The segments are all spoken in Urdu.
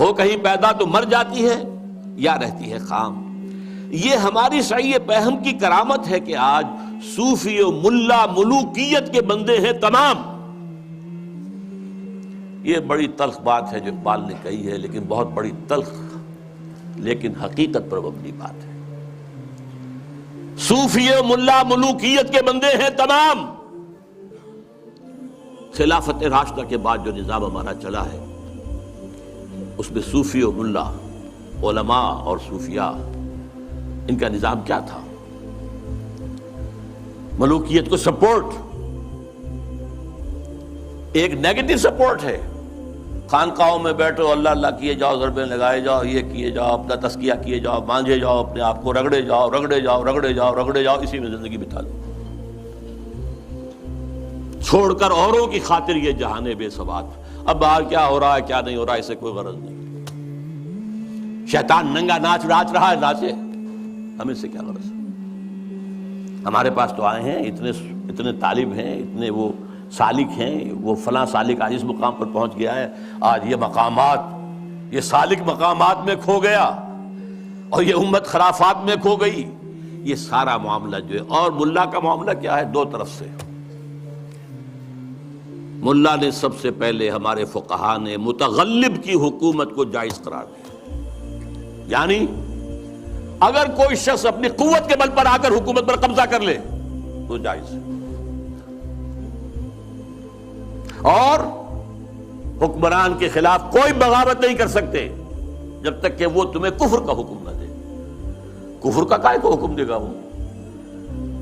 ہو کہیں پیدا تو مر جاتی ہے یا رہتی ہے خام۔ یہ ہماری صحیح پہم کی کرامت ہے کہ آج صوفی و ملا ملوکیت کے بندے ہیں تمام۔ یہ بڑی تلخ بات ہے جو اقبال نے کہی ہے، لیکن بہت بڑی تلخ لیکن حقیقت پر مبنی بات ہے۔ صوفی و ملا ملوکیت کے بندے ہیں تمام۔ خلافت راشدہ کے بعد جو نظام ہمارا چلا ہے اس میں صوفی و ملا، علماء اور صوفیاء، ان کا نظام کیا تھا؟ ملوکیت کو سپورٹ، ایک نیگیٹو سپورٹ ہے۔ خانقاہوں میں بیٹھو، اللہ اللہ کیے جاؤ، ضربیں لگائے جاؤ، یہ کیے جاؤ، اپنا تزکیہ کیے جاؤ، مانجے جاؤ، اپنے آپ کو رگڑے جاؤ رگڑے جاؤ رگڑے جاؤ رگڑے جاؤ، اسی میں زندگی بتا لو، چھوڑ کر اوروں کی خاطر یہ جہان بے ثبات۔ اب باہر کیا ہو رہا ہے کیا نہیں ہو رہا ہے اسے کوئی غرض نہیں۔ شیطان ننگا ناچ رہا ہے، ناچے، ہمیں سے کیا غرض؟ ہمارے پاس تو آئے ہیں، اتنے طالب ہیں، اتنے وہ سالک ہیں، وہ فلاں سالک آج اس مقام پر پہنچ گیا ہے، آج یہ مقامات، یہ سالک مقامات میں کھو گیا اور یہ امت خرافات میں کھو گئی۔ یہ سارا معاملہ جو ہے، اور ملا کا معاملہ کیا ہے؟ دو طرف سے۔ ملا نے سب سے پہلے، ہمارے فقہا نے متغلب کی حکومت کو جائز قرار دیا، یعنی اگر کوئی شخص اپنی قوت کے بل پر آ کر حکومت پر قبضہ کر لے تو جائز ہے، اور حکمران کے خلاف کوئی بغاوت نہیں کر سکتے جب تک کہ وہ تمہیں کفر کا حکم نہ دے۔ کفر کا کائے کو حکم دے گا؟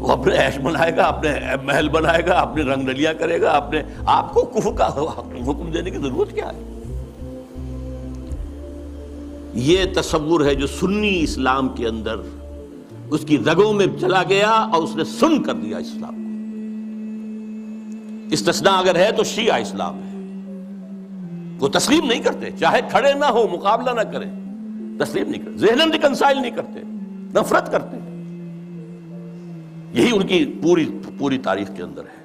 وہ اپنے عیش بنائے گا، اپنے محل بنائے گا، اپنی رنگ رلیاں کرے گا، اپنے آپ کو کفر کا حکم دینے کی ضرورت کیا ہے؟ یہ تصور ہے جو سنی اسلام کے اندر اس کی رگوں میں چلا گیا اور اس نے سن کر دیا اسلام کو۔ استثناء اگر ہے تو شیعہ اسلام ہے، وہ تسلیم نہیں کرتے، چاہے کھڑے نہ ہو، مقابلہ نہ کریں، تسلیم نہیں کرتے، ذہناً ریکنسائل نہیں کرتے، نفرت کرتے۔ یہی ان کی پوری تاریخ کے اندر ہے۔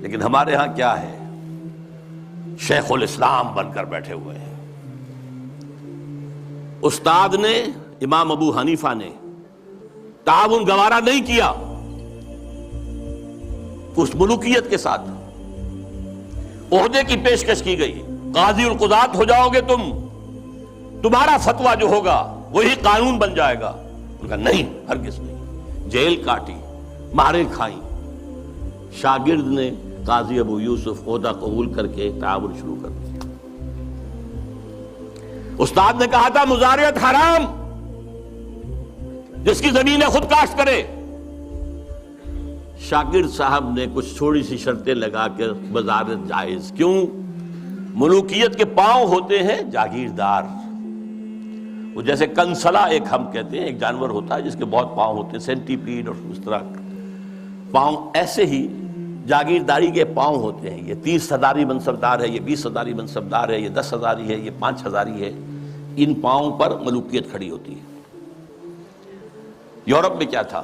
لیکن ہمارے ہاں کیا ہے؟ شیخ الاسلام بن کر بیٹھے ہوئے ہیں۔ استاد نے، امام ابو حنیفہ نے تعاون گوارا نہیں کیا اس ملوکیت کے ساتھ۔ عہدے کی پیشکش کی گئی، قاضی القضات ہو جاؤ گے تم، تمہارا فتویٰ جو ہوگا وہی قانون بن جائے گا۔ ان کا نہیں، ہرگز نہیں۔ جیل کاٹی، مارے کھائیں۔ شاگرد نے، قاضی ابو یوسف، عہدہ قبول کر کے تعاون شروع کر دیا۔ استاد نے کہا تھا مزارعت حرام، جس کی زمین ہے خود کاشت کرے۔ شاگرد صاحب نے کچھ تھوڑی سی شرطیں لگا کے مزارعت جائز۔ کیوں؟ ملوکیت کے پاؤں ہوتے ہیں جاگیردار، وہ جیسے کنسلا ایک ہم کہتے ہیں، ایک جانور ہوتا ہے جس کے بہت پاؤں ہوتے ہیں، سینٹی پیڈ اور اس طرح پاؤں، ایسے ہی جاگیرداری کے پاؤں ہوتے ہیں۔ یہ 30 ہزاری منصبدار ہے، یہ 20 ہزاری منصبدار ہے، یہ 10 ہزاری ہے، یہ 5 ہزاری ہے۔ ان پاؤں پر ملوکیت کھڑی ہوتی ہے۔ یورپ میں کیا تھا؟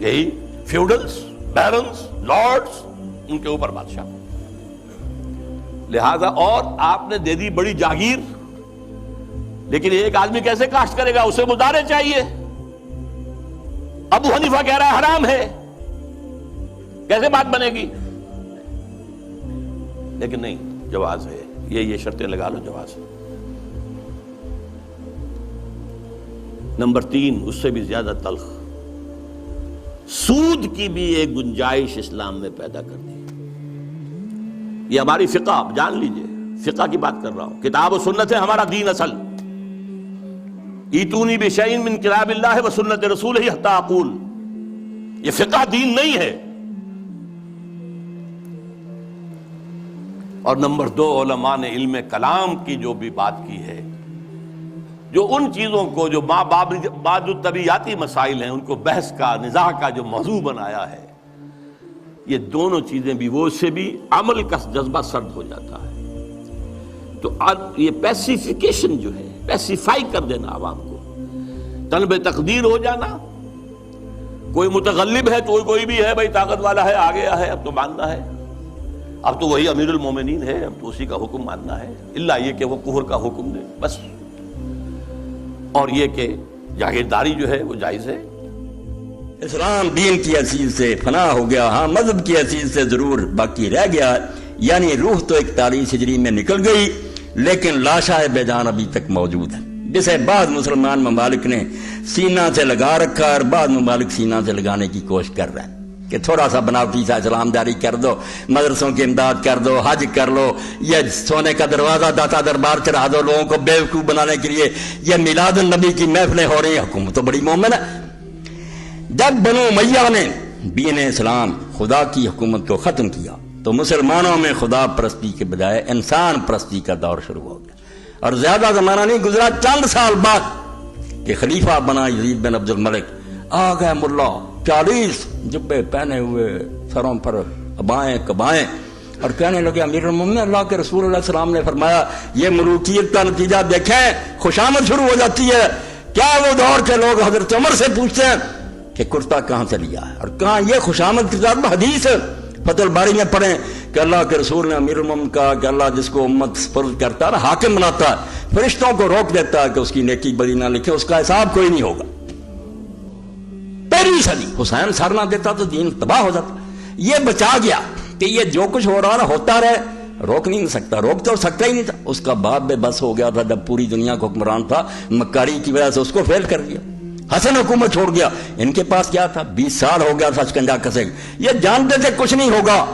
یہی فیوڈلز، بیرنز، لارڈز، ان کے اوپر بادشاہ۔ لہذا اور آپ نے دے دی بڑی جاگیر، لیکن ایک آدمی کیسے کاشت کرے گا؟ اسے مزارع چاہیے۔ ابو حنیفہ کہہ رہا ہے حرام ہے، کیسے بات بنے گی؟ لیکن نہیں، جواز ہے، یہ شرطیں لگا لو، جواز ہے۔ نمبر 3، اس سے بھی زیادہ تلخ، سود کی بھی ایک گنجائش اسلام میں پیدا کر دی۔ یہ ہماری فقہ، آپ جان لیجئے، فقہ کی بات کر رہا ہوں، کتاب و سنت ہے ہمارا دین اصل۔ ایتونی بشیء من کتاب اللہ و سنت رسولہ حتی اقول، یہ فقہ دین نہیں ہے۔ اور نمبر 2، علماء نے علم کلام کی جو بھی بات کی ہے، جو ان چیزوں کو جو بعد الطبیعیاتی مسائل ہیں ان کو بحث کا، نزاع کا جو موضوع بنایا ہے، یہ دونوں چیزیں بھی، وہ سے بھی عمل کا جذبہ سرد ہو جاتا ہے۔ تو یہ پیسیفیکیشن جو ہے، پیسیفائی کر دینا عوام کو، طلب تقدیر ہو جانا، کوئی متغلب ہے تو کوئی بھی ہے بھائی، طاقت والا ہے، آ گیا ہے، اب تو ماننا ہے، اب تو وہی امیر المومنین ہے، اب تو اسی کا حکم ماننا ہے، الا یہ کہ وہ کفر کا حکم دے بس، اور یہ کہ جاگیرداری جو ہے وہ جائز ہے۔ اسلام دین کی حیثیت سے فنا ہو گیا، ہاں مذہب کی حیثیت سے ضرور باقی رہ گیا، یعنی روح تو 41 ہجری میں نکل گئی لیکن لاشا بے جان ابھی تک موجود ہے، جسے بعض مسلمان ممالک نے سینہ سے لگا رکھا اور بعض ممالک سینہ سے لگانے کی کوشش کر رہے ہیں کہ تھوڑا سا بناوٹی سا اسلام جاری کر دو، مدرسوں کی امداد کر دو، حج کر لو، یہ سونے کا دروازہ داتا دربار چڑھا دو لوگوں کو بیوقوف بنانے کے لیے، یہ میلاد النبی کی محفلیں ہو رہی ہیں، حکومت تو بڑی مومن ہے۔ جب بنو امیہ نے دین اسلام خدا کی حکومت کو ختم کیا تو مسلمانوں میں خدا پرستی کے بجائے انسان پرستی کا دور شروع ہو گیا، اور زیادہ زمانہ نہیں گزرا، چند سال بعد کہ خلیفہ بنا یزید بن عبد الملک، آ گئے ملا 40 جبے پہنے ہوئے، سروں پر ابائیں کبائیں، اور کہنے لگے امیر المومنین اللہ کے رسول علیہ السلام نے فرمایا یہ ملوکیت کا نتیجہ دیکھیں، خوشامد شروع ہو جاتی ہے۔ کیا وہ دور کے لوگ حضرت عمر سے پوچھتے ہیں کہ کرتا کہاں سے لیا ہے، اور کہاں یہ خوشامد کی ذات حدیث فتح الباری میں پڑھیں کہ اللہ کے رسول نے امیر المومنین کہا کہ اللہ جس کو امت سپرد کرتا ہے حاکم بناتا ہے، فرشتوں کو روک دیتا ہے کہ اس کی نیکی بدی نہ لکھے، اس کا حساب کوئی نہیں ہوگا۔ پہلی صدی حسین سر نہ دیتا تو دین تباہ ہو جاتا، یہ بچا گیا کہ یہ جو کچھ ہو رہا ہوتا رہے، روک نہیں سکتا، روک تو سکتا ہی نہیں تھا، اس کا باپ بے بس ہو گیا تھا جب پوری دنیا کو حکمران تھا، مکاری کی وجہ سے اس کو فیل کر دیا، حسن حکومت چھوڑ گیا، ان کے پاس کیا تھا، 20 سال ہو گیا تھا شکنجا کسے، یہ جانتے تھے کچھ نہیں ہوگا،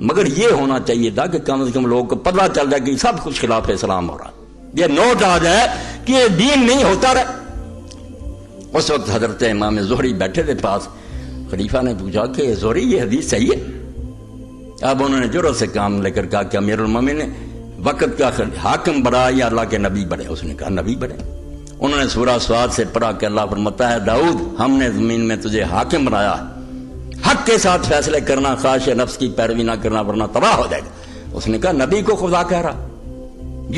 مگر یہ ہونا چاہیے تھا کہ کم از کم لوگوں کو پتہ چل جائے کہ سب کچھ خلاف اسلام ہو رہا، یہ نوٹ آ جائے کہ یہ دین نہیں ہوتا رہے۔ اس وقت حضرت امام زہری بیٹھے تھے پاس، خلیفہ نے پوچھا کہ زہری یہ حدیث صحیح ہے؟ اب انہوں نے جرأت سے کام لے کر کہا کہ امیر المومنین نے وقت کا حاکم بڑا یا اللہ کے نبی بڑے؟ اس نے کہا نبی بڑے۔ انہوں نے سورہ سواد سے پڑھا کہ اللہ فرماتا ہے داؤد ہم نے زمین میں تجھے حاکم بنایا، حق کے ساتھ فیصلے کرنا، خواہش نفس کی پیروی نہ کرنا ورنہ تباہ ہو جائے گا۔ اس نے کہا نبی کو خدا کہہ رہا،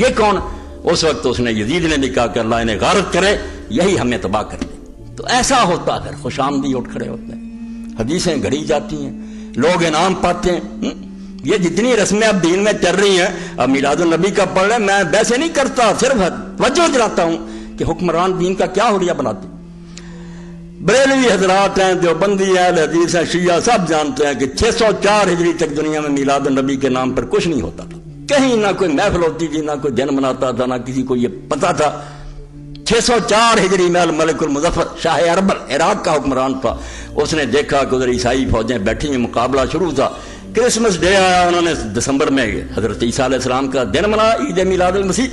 یہ کون؟ اس وقت اس نے یزید نے بھی کہا کہ اللہ انہیں غارت کرے، یہی ہمیں تباہ کر دے۔ تو ایسا ہوتا ہے، خوش آمدی اٹھ کھڑے ہوتے ہیں، حدیثیں گھڑی جاتی ہیں، لوگ انعام پاتے ہیں۔ یہ جتنی رسمیں اب دین میں چل رہی ہیں، اب میلاد النبی کا پڑھ رہے، میں ویسے نہیں کرتا، صرف توجہ دلاتا ہوں کہ حکمران دین کا کیا حلیہ بناتے۔ بریلوی حضرات ہیں، دیوبندی اہل حدیث ہیں، شیعہ سب جانتے ہیں کہ 604 ہجری تک دنیا میں میلاد النبی کے نام پر کچھ نہیں ہوتا تھا، کہیں نہ کوئی محفل ہوتی تھی، نہ کوئی دن مناتا تھا، نہ کسی کو یہ پتا تھا۔ 604 ہجری میں الملک المظفر شاہ اربل عراق کا حکمران تھا، اس نے دیکھا کہ ادھر عیسائی فوجیں بیٹھی ہیں، مقابلہ شروع تھا، کرسمس ڈے آیا، انہوں نے دسمبر میں حضرت عیسیٰ علیہ السلام کا دن منایا، عید میلاد المسیح۔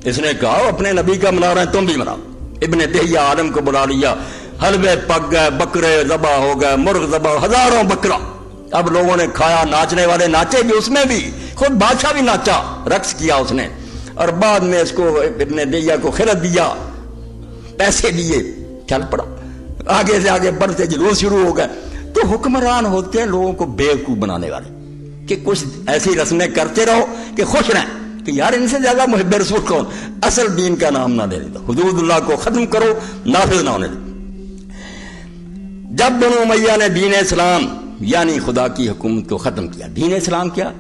اس نے کہا اپنے نبی کا منا رہے ہیں تم بھی مناؤ۔ ابن دہیہ عالم کو بلا لیا، حلوے پک گئے، بکرے ذبح ہو گئے، مرغ ذبح، ہزاروں بکرا، اب لوگوں نے کھایا، ناچنے والے ناچے بھی، اس میں بھی خود بادشاہ بھی ناچا، رقص کیا اس نے، اور بعد میں اس کو ابن دہیہ کو خلعت دیا، پیسے دیے، چل پڑا، آگے سے آگے بڑھتے جلوس شروع ہو گئے۔ تو حکمران ہوتے ہیں لوگوں کو بیوقوف بنانے والے، کہ کچھ ایسی رسمیں کرتے رہو کہ خوش رہیں کہ یار ان سے زیادہ محب رسول کون، اصل دین کا نام نہ لے دو، حدود اللہ کو ختم کرو، نافذ نہ ہونے دو۔ جب بنو امیہ نے دین اسلام یعنی خدا کی حکومت کو ختم کیا، دین اسلام کیا؟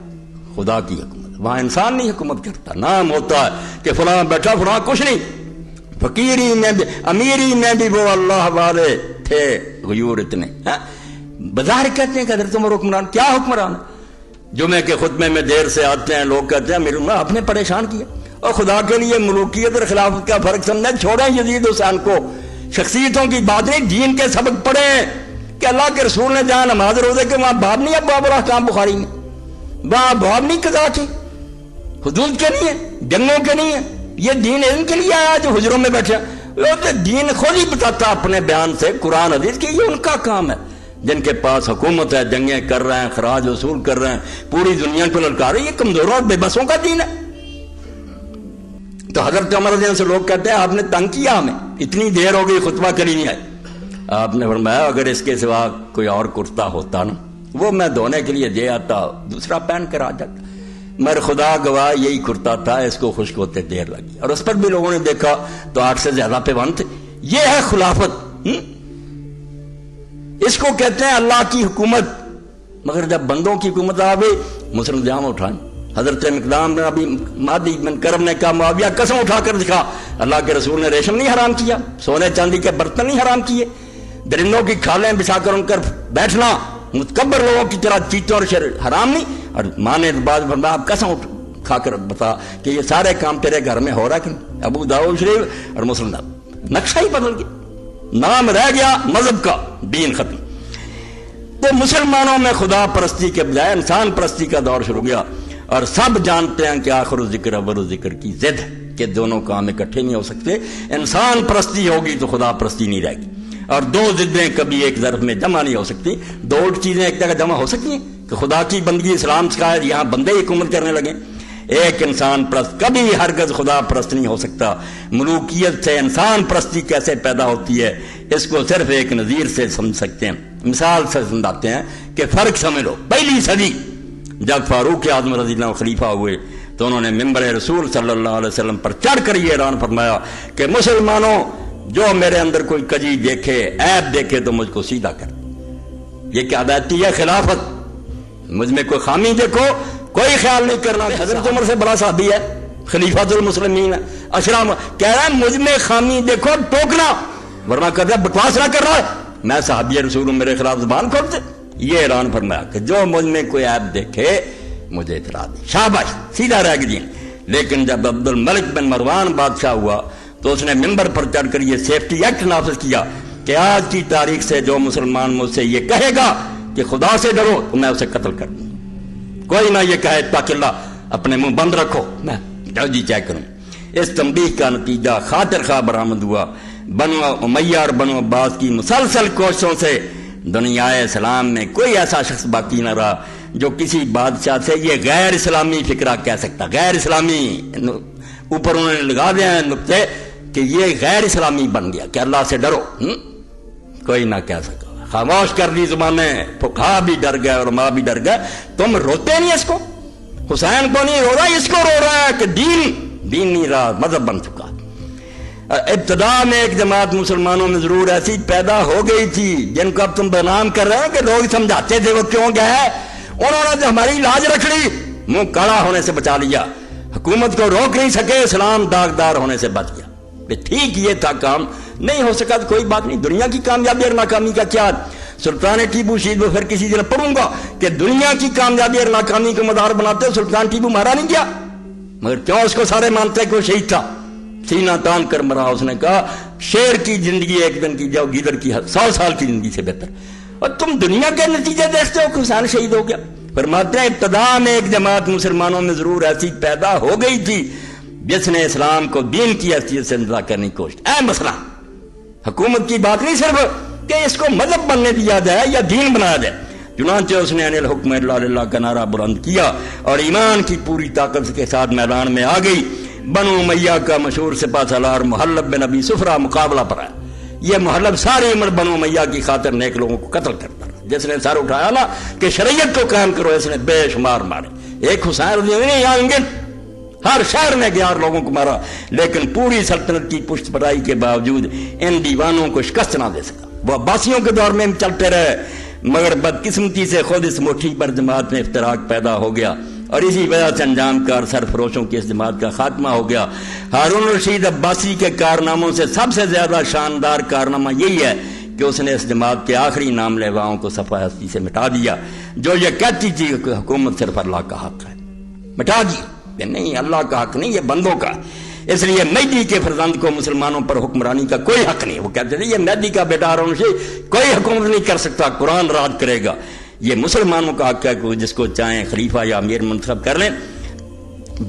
خدا کی حکومت، وہاں انسان نہیں حکومت کرتا، نام ہوتا ہے کہ فلاں بیٹھا، فلاں کچھ نہیں، فقیری میں بھی امیری میں بھی وہ اللہ والے تھے، غیور اتنے، بظاہر کہتے ہیں کہ حضرت عمر حکمران، کیا حکمران؟ جمعے کے خطبے میں دیر سے آتے ہیں، لوگ کہتے ہیں میرے آپ نے پریشان کیا، اور خدا کے لیے ملوکیت اور خلافت کا فرق سمجھیں، چھوڑیں یزید حسین کو، شخصیتوں کی بات نہیں، دین کے سبق پڑھیں کہ اللہ کے رسول نے جہاں نماز روزے کے وہاں باب نہیں ہے، باب الاحکام بخاری میں وہاں باب نہیں، قضا کے حدود کے نہیں ہے، جنگوں کے نہیں ہے، یہ دین ان کے لیے آیا جو حجروں میں بیٹھے، دین خود ہی بتاتا اپنے بیان سے قرآن حدیث کہ یہ ان کا کام ہے، جن کے پاس حکومت ہے، جنگیں کر رہے ہیں، خراج وصول کر رہے ہیں، پوری دنیا کو للکار رہے ہیں، یہ کمزوروں اور بے بسوں کا دین ہے۔ تو حضرت عمر رضی اللہ عنہ سے لوگ کہتے ہیں آپ نے تنگ کیا ہمیں، اتنی دیر ہو گئی خطبہ کری نہیں آئی۔ آپ نے فرمایا اگر اس کے سوا کوئی اور کرتا ہوتا نا، وہ میں دھونے کے لیے دے آتا، دوسرا پہن کر آ جاتا، مگر خدا گواہ یہی کرتا تھا، اس کو خشک ہوتے دیر لگی، اور اس پر بھی لوگوں نے دیکھا تو 8 سے زیادہ پیوند تھے۔ یہ ہے خلافت، اس کو کہتے ہیں اللہ کی حکومت۔ مگر جب بندوں کی حکومت آ گئی مسلم جام اٹھائیں. حضرت مقدام بن ابی مادی بن کرم نے کہا معاویہ قسم اٹھا کر دکھا اللہ کے رسول نے ریشم نہیں حرام کیا, سونے چاندی کے برتن نہیں حرام کیے, درندوں کی کھالیں بچھا کر ان کر بیٹھنا متکبر لوگوں کی طرح چیتوں اور شر حرام نہیں. اور ماں نے بعد فرمایا آپ قسم کھا کر بتا کہ یہ سارے کام تیرے گھر میں ہو رہا کہ نہیں. ابو داؤد شریف اور مسلم نقشہ ہی بدل گیا, نام رہ گیا مذہب کا, دین ختم. تو مسلمانوں میں خدا پرستی کے بجائے انسان پرستی کا دور شروع گیا, اور سب جانتے ہیں کہ آخر ذکر اول ذکر کی ضد کہ دونوں کام اکٹھے نہیں ہو سکتے. انسان پرستی ہوگی تو خدا پرستی نہیں رہے گی, اور دو ضدیں کبھی ایک ظرف میں جمع نہیں ہو سکتی. دو چیزیں ایک جگہ جمع ہو سکتی ہیں کہ خدا کی بندگی اسلام سکھائے یہاں بندے ہی حکومت کرنے لگے. ایک انسان پرست کبھی ہرگز خدا پرست نہیں ہو سکتا. ملوکیت سے انسان پرستی کیسے پیدا ہوتی ہے اس کو صرف ایک نظیر سے سمجھ سکتے ہیں, مثال سے سمجھاتے ہیں کہ فرق سمجھ لو. پہلی صدی جب فاروق اعظم رضی اللہ عنہ خلیفہ ہوئے تو انہوں نے ممبر رسول صلی اللہ علیہ وسلم پر چڑھ کر یہ اعلان فرمایا کہ مسلمانوں جو میرے اندر کوئی کجی دیکھے عیب دیکھے تو مجھ کو سیدھا کر. یہ کیا بیٹی ہے خلافت, مجھ میں کوئی خامی دیکھو کوئی خیال نہیں کرنا. حضرت عمر سے بڑا صحابی ہے, خلیفۃ المسلمین ہے, اشرام کہہ رہا ہے مجھ میں خامی دیکھو ٹوکنا, ورنہ کر رہا بکواس نہ کر رہا ہے میں صحابی رسول ہوں میرے خلاف زبان کھول دے. یہ اعلان فرمایا کہ جو مجھ میں کوئی عیب دیکھے مجھے اطلاع دے. شاباش, سیدھا رہ گیا. لیکن جب عبد الملک بن مروان بادشاہ ہوا تو اس نے ممبر پر چڑھ کر یہ سیفٹی ایکٹ نافذ کیا کہ آج کی تاریخ سے جو مسلمان مجھ سے یہ کہے گا کہ خدا سے ڈرو تو میں اسے قتل کر دوں. کوئی نہ یہ کہے اتق اللہ, اپنے منہ بند رکھو, میں جی چیک کروں. اس تنبیہ کا نتیجہ خاطر خواہ برآمد ہوا. بنو امیہ اور بنو عباس کی مسلسل کوششوں سے دنیا اسلام میں کوئی ایسا شخص باقی نہ رہا جو کسی بادشاہ سے یہ غیر اسلامی فکرہ کہہ سکتا. غیر اسلامی اوپر انہوں نے لگا دیا ہے نقطے کہ یہ غیر اسلامی بن گیا کہ اللہ سے ڈرو, کوئی نہ کہہ سکا. خاموش کر دی زبانیں, فقہا بھی ڈر گئے, علماء بھی ڈر گئے. تم روتے نہیں اس کو, حسین کو نہیں رو رہا, اس کو رو رہا ہے کہ دین نہیں رہا, مذہب بن چکا. ابتدا میں ایک جماعت مسلمانوں میں ضرور ایسی پیدا ہو گئی تھی جن کو اب تم بدنام کر رہے ہیں کہ لوگ سمجھاتے تھے وہ کیوں گئے, انہوں نے جو ہماری لاج رکھ لی, منہ کالا ہونے سے بچا لیا, حکومت کو روک نہیں سکے, اسلام داغدار ہونے سے بچ گیا. ٹھیک یہ تھا کام, نہیں ہو سکا تو کوئی بات نہیں. دنیا کی کامیابی اور ناکامی کا کیا, سلطان ٹیپو شہید وہ پھر کسی دن پڑھوں گا کہ دنیا کی کامیابی اور ناکامی کو مدار بناتے سلطان ٹیپو مارا نہیں گیا, مگر کیوں اس کو سارے مانتے کہ وہ شہید تھا, سینہ تان کر مرا. اس نے کہا شیر کی زندگی ایک دن کی جاؤ گیدڑ کی 100 سال کی زندگی سے بہتر. اور تم دنیا کے نتیجے دیکھتے ہو کہ حسین شہید ہو گیا. فرماتے ہیں ابتدا میں ایک جماعت مسلمانوں میں ضرور ایسی پیدا ہو گئی تھی جس نے اسلام کو دین کی حیثیت سے انتظار کرنے کی کوشش. اے مسئلہ حکومت کی بات نہیں صرف کہ اس کو مذہب بننے دیا جائے یا دین بنایا جائے. چنانچہ اس نے انل حکم اللہ للہ کا نعرہ بلند کیا اور ایمان کی پوری طاقت کے ساتھ میدان میں آ گئی. بنو امیہ کا مشہور سپہ سالار محلب بن ابی صفرہ مقابلہ پر آیا. یہ محلب ساری عمر بنو امیہ کی خاطر نیک لوگوں کو قتل کرتا رہا. جس نے سر اٹھایا نا کہ شریعت کو قائم کرو, اس نے بے شمار مارے. ایک حسین رضی اللہ عنہ آئیں گے, ہر شہر میں 11 لوگوں کو مارا, لیکن پوری سلطنت کی پشت پناہی کے باوجود ان دیوانوں کو شکست نہ دے سکا. وہ عباسیوں کے دور میں چلتے رہے, مگر بدقسمتی سے خود اس مٹھی پر جماعت میں افتراق پیدا ہو گیا اور اسی وجہ سے انجام کار سرفروشوں کی اس جماعت کا خاتمہ ہو گیا. ہارون الرشید عباسی کے کارناموں سے سب سے زیادہ شاندار کارنامہ یہی ہے کہ اس نے اس جماعت کے آخری نام لیواؤں کو صفحہ ہستی سے مٹا دیا, جو یہ کہتی تھی کہ حکومت صرف اللہ کا حق ہے. مٹا دی کہ نہیں, اللہ کا حق نہیں, یہ بندوں کا. اس لیے مہدی کے فرزند کو مسلمانوں پر حکمرانی کا کوئی حق نہیں. وہ کہتے تھے یہ مہدی کا بیٹا ہارون الرشید کوئی حکومت نہیں کر سکتا, قرآن راج کرے گا. یہ مسلمانوں کا حق ہے کہ جس کو چاہیں خلیفہ یا امیر منتخب کر لیں.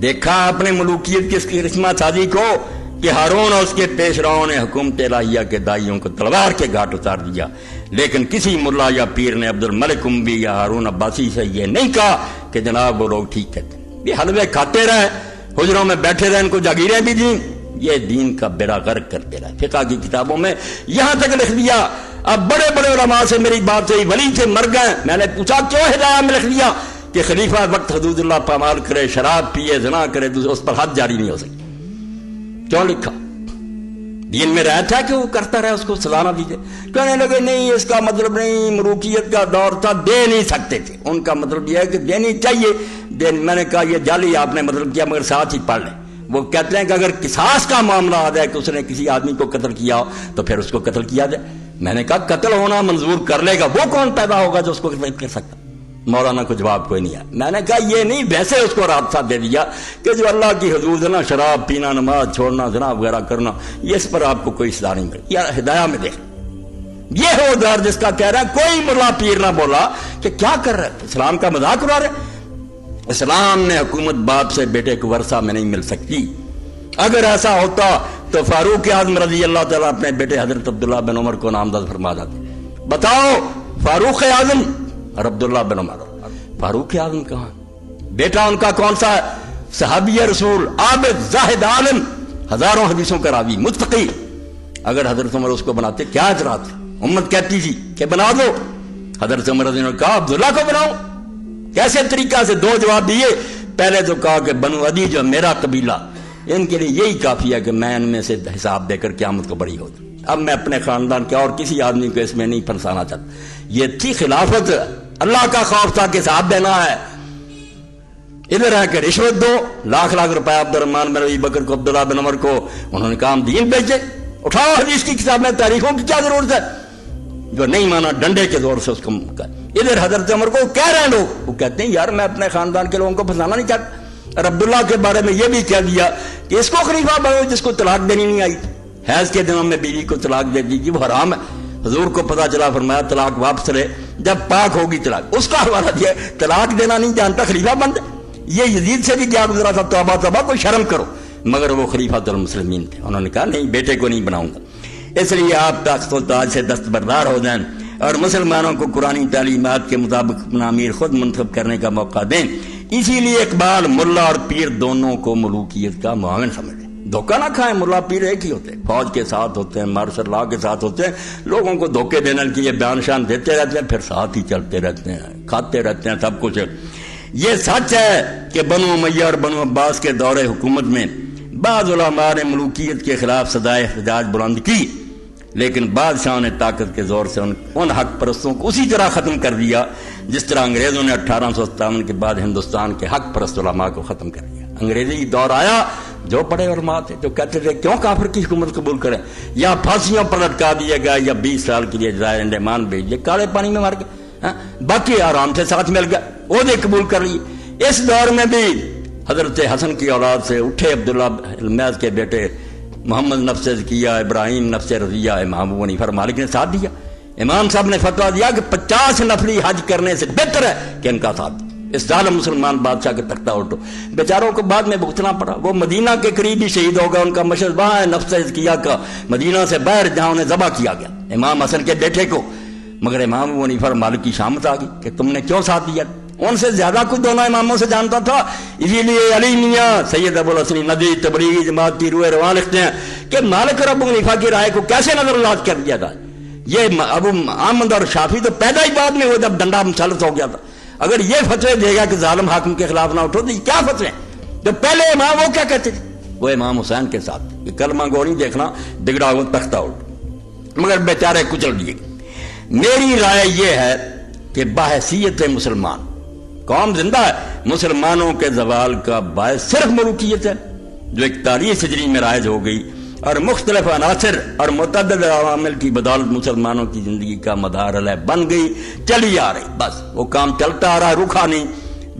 دیکھا اپنے ملوکیت کی اس کی رسمہ سازی کو کہ ہارون اور اس کے پیشراؤں نے حکومت الہیہ کے دائیوں کو تلوار کے گھاٹ اتار دیا, لیکن کسی ملا یا پیر نے عبد الملک اموی یا ہارون عباسی سے یہ نہیں کہا کہ جناب وہ لوگ ٹھیک کہتے ہیں. یہ حلوے کھاتے رہے, حجروں میں بیٹھے رہے, ان کو جاگیریں بھی دیں, یہ دین کا بیڑا غرق کرتے رہے. فقہ کی کتابوں میں یہاں تک لکھ دیا. اب بڑے بڑے علماء سے میری بات ہوئی, ولی سے مر گئے, میں نے پوچھا کیوں ہدایہ میں لکھ دیا کہ خلیفہ وقت حدود اللہ پامال کرے, شراب پیے, زنا کرے, اس پر حد جاری نہیں ہو سکتی. کیوں لکھا؟ دین میں رہتا ہے کہ وہ کرتا رہے، اس کو سزا نہ دیجیے۔ کہنے لگے نہیں اس کا مطلب نہیں، ملوکیت کا دور تھا، دے نہیں سکتے تھے، ان کا مطلب یہ ہے کہ دینی چاہیے۔ میں نے کہا یہ جعلی آپ نے مطلب کیا، مگر ساتھ ہی پڑھ لیں۔ وہ کہتے ہیں کہ اگر قصاص کا معاملہ آ جائے کہ اس نے کسی آدمی کو قتل کیا ہو تو پھر اس کو قتل کیا جائے۔ میں نے کہا قتل ہونا منظور کر لے گا، وہ کون پیدا ہوگا جو اس کو قتل کر سکتا؟ مولانا کو جواب کوئی نہیں ہے۔ میں نے کہا یہ نہیں، ویسے اس کو رابطہ دے دیا کہ جو اللہ کی حدود ہے نا، شراب پینا، نماز چھوڑنا، زنا وغیرہ کرنا، یہ اس پر آپ کو کوئی سزا نہیں ملے۔ یا ہدایہ میں دیکھ، یہ ہو دار جس کا کہہ رہا ہے کوئی ملا پیر نہ بولا کہ کیا کر رہے اسلام کا مذاق اڑا رہے۔ اسلام میں حکومت باپ سے بیٹے کو ورثہ میں نہیں مل سکتی۔ اگر ایسا ہوتا تو فاروق اعظم رضی اللہ تعالیٰ اپنے بیٹے حضرت عبداللہ بن عمر کو نامزد فرما دیتے۔ بتاؤ فاروق اعظم اور عبداللہ بن عمر، فاروق اعظم کہاں؟ بیٹا ان کا کون سا ہے؟ صحابی رسول، عابد، زاہد، عالم، ہزاروں حدیثوں کا راوی، متقی۔ اگر حضرت عمر اس کو بناتے کیا اعتراض تھا؟ امت کہتی تھی کہ بنا دو، حضرت عمر رضی اللہ عنہ نے کہا عبداللہ کو بناؤ۔ کیسے طریقہ سے؟ دو جواب دیے۔ پہلے تو کہا کہ بنو عدی جو میرا قبیلہ، ان کے لیے یہی کافی ہے کہ میں ان میں سے حساب دے کر قیامت کو بری ہو جاؤں۔ اب میں اپنے خاندان کے اور کسی آدمی کو اس میں نہیں پھنسانا چاہتا۔ یہ تھی خلافت، اللہ کا خوف تھا کہ حساب دینا ہے۔ ادھر ہے کہ رشوت دو، لاکھ لاکھ روپے عبد الرحمن بن ابی بکر کو، عبداللہ بن عمر کو، انہوں نے کہا ہم دین بیچے، اٹھاؤ حدیث کی کتاب میں، تاریخوں کی کیا ضرورت ہے؟ جو نہیں مانا ڈنڈے کے زور سے اس کو۔ ادھر حضرت عمر کو کہہ رہے ہیں لوگ، وہ کہتے ہیں یار میں اپنے خاندان کے لوگوں کو پھنسانا نہیں چاہتا۔ اور عبداللہ کے بارے میں یہ بھی کہہ دیا کہ اس کو خلیفہ بنو جس کو طلاق دینی نہیں آئی، حیض کے دنوں میں بیوی کو طلاق دے دیجیے، وہ حرام ہے۔ حضور کو پتا چلا، فرمایا طلاق واپس لے جب پاک ہوگی طلاق۔ اس کا حوالہ دیا طلاق دینا نہیں جانتا خلیفہ بن دے۔ یہ یزید سے بھی کیا گزرا تھا، توبہ توبہ، کوئی شرم کرو۔ مگر وہ خلیفۃ المسلمین تھے، انہوں نے کہا نہیں بیٹے کو نہیں بناؤں گا۔ اس لیے آپ تخت و تاج سے دستبردار ہو جائیں اور مسلمانوں کو قرآنی تعلیمات کے مطابق امیر خود منتخب کرنے کا موقع دیں۔ اسی لیے اقبال ملا اور پیر دونوں کو ملوکیت کا معاون سمجھے۔ دھوکہ نہ کھائیں، ملا پیر ایک ہی ہوتے ہیں، فوج کے ساتھ ہوتے ہیں، مارشل لا کے ساتھ ہوتے ہیں، لوگوں کو دھوکے دینے کے لیے بیان شان دیتے رہتے ہیں، پھر ساتھ ہی چلتے رہتے ہیں، کھاتے رہتے ہیں سب کچھ۔ یہ سچ ہے کہ بنو امیہ اور بنو عباس کے دور حکومت میں بعض علماء نے ملوکیت کے خلاف صدائے احتجاج بلند کی، لیکن بادشاہ نے طاقت کے زور سے ان حق پرستوں کو اسی طرح ختم کر دیا جس طرح انگریزوں نے 1857 کے بعد ہندوستان کے حق پرست علماء کو ختم کر دیا۔ انگریزی دور آیا، جو بڑے علماء تھے جو کہتے تھے کیوں کافر کی حکومت قبول کریں، یا پھانسیوں پر لٹکا دیے گا یا 20 سال کے لیے جزائر انڈمان بھیج دیے، کالے پانی میں مر گئے، باقی آرام سے ساتھ مل گئے، عہدے قبول کر لیے۔ اس دور میں بھی حضرت حسن کی اولاد سے اٹھے عبداللہ المیز کے بیٹے محمد نفس ذکیہ، ابراہیم نفس رضیہ، امام ابو حنیفہ مالک نے ساتھ دیا۔ امام صاحب نے فتویٰ دیا کہ 50 نفلی حج کرنے سے بہتر ہے کہ ان کا ساتھ دو۔ اس ظالم مسلمان بادشاہ کے تختہ الٹو، بیچاروں کو بعد میں بھگتنا پڑا۔ وہ مدینہ کے قریب ہی شہید ہو گیا، ان کا مشہد وہاں ہے نفس ذکیہ کا، مدینہ سے باہر جہاں انہیں ذبح کیا گیا امام حسن کے بیٹے کو۔ مگر امام ابو حنیفہ مالک کی شامت آ گئی کہ تم نے کیوں ساتھ دیا؟ ان سے زیادہ کچھ دونوں اماموں سے جانتا تھا، اسی لیے علی میاں سید ابو الحسن ندوی تبلیغی جماعت کی روح رواں لکھتے ہیں کہ مالک اور ابو حنیفہ کی رائے کو کیسے نظر انداز کر دیا جائے۔ یہ ابو احمد اور شافعی تو پیدا ہی بعد میں ہوئے جب ڈنڈا مسلط ہو گیا تھا۔ اگر یہ فتوے دے گا کہ ظالم حاکم کے خلاف نہ اٹھو تو یہ کیا فتوے؟ جو پہلے امام وہ کیا کہتے تھے؟ وہ امام حسین کے ساتھ یہ کلمہ گو نہیں دیکھنا، بگڑا ہوا تختہ الٹ، مگر بیچارے کچل دیے۔ میری رائے یہ ہے کہ بحیثیت مسلمان قوم زندہ ہے، مسلمانوں کے زوال کا باعث صرف ملوکیت ہے جو 41 ہجری میں رائج ہو گئی اور مختلف عناصر اور متعدد عوامل کی بدولت مسلمانوں کی زندگی کا مدار علیہ بن گئی، چلی آ رہی، بس وہ کام چلتا آ رہا، رکا نہیں،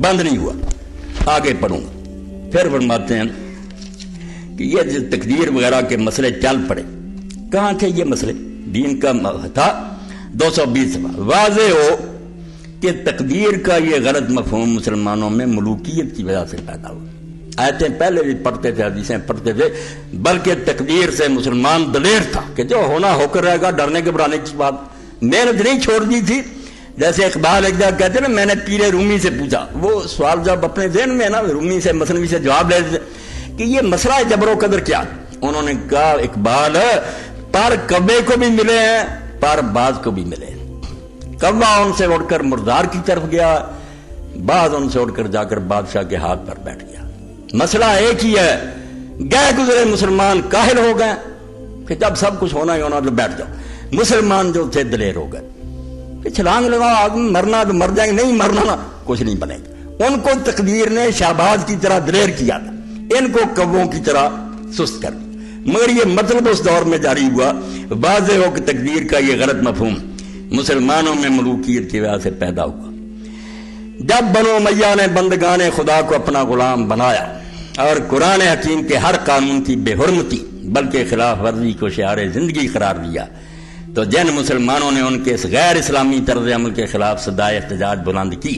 بند نہیں ہوا۔ آگے پڑھوں گا۔ پھر فرماتے ہیں کہ یہ جو تقدیر وغیرہ کے مسئلے چل پڑے، کہاں تھے یہ مسئلے؟ دین کا تھا 220 صفحہ۔ واضح ہو کہ تقدیر کا یہ غلط مفہوم مسلمانوں میں ملوکیت کی وجہ سے پیدا ہوا۔ آیتیں پہلے بھی پڑھتے تھے، حدیثیں پڑھتے تھے، بلکہ تقدیر سے مسلمان دلیر تھا کہ جو ہونا ہو کر رہے گا، ڈرنے گھبرانے کی بات محنت نہیں چھوڑ دی تھی۔ جیسے اقبال ایک جگہ کہتے ہیں نا، میں نے پیر رومی سے پوچھا، وہ سوال جب اپنے ذہن میں ہے نا، رومی سے مثنوی سے جواب لے دیتے کہ یہ مسئلہ جبر و قدر کیا؟ انہوں نے کہا اقبال پر کعبے کو بھی ملے ہیں، پر باز کو بھی ملے ہیں۔ کعبہ ان سے اڑ کر مردار کی طرف گیا، باز ان سے اڑ کر جا کر بادشاہ کے ہاتھ پر بیٹھ گیا۔ مسئلہ ایک ہی ہے، گئے گزرے مسلمان کاہل ہو گئے، کہ جب سب کچھ ہونا ہی ہونا تو بیٹھ جاؤ۔ مسلمان جو تھے دلیر ہو گئے کہ چھلانگ لگاؤ، آدمی مرنا تو مر جائیں گے، نہیں مرنا نا کچھ نہیں بنے گا۔ ان کو تقدیر نے شہباز کی طرح دلیر کیا تھا، ان کو کووں کی طرح سست کر دیا، مگر یہ مطلب اس دور میں جاری ہوا۔ واضح ہو کہ تقدیر کا یہ غلط مفہوم مسلمانوں میں ملوکیت کی وجہ سے پیدا ہوا۔ جب بنو امیہ نے بندگان خدا کو اپنا غلام بنایا اور قرآن حکیم کے ہر قانون کی بے حرمتی بلکہ خلاف ورزی کو شعار زندگی قرار دیا، تو جن مسلمانوں نے ان کے اس غیر اسلامی طرز عمل کے خلاف صدائے احتجاج بلند کی،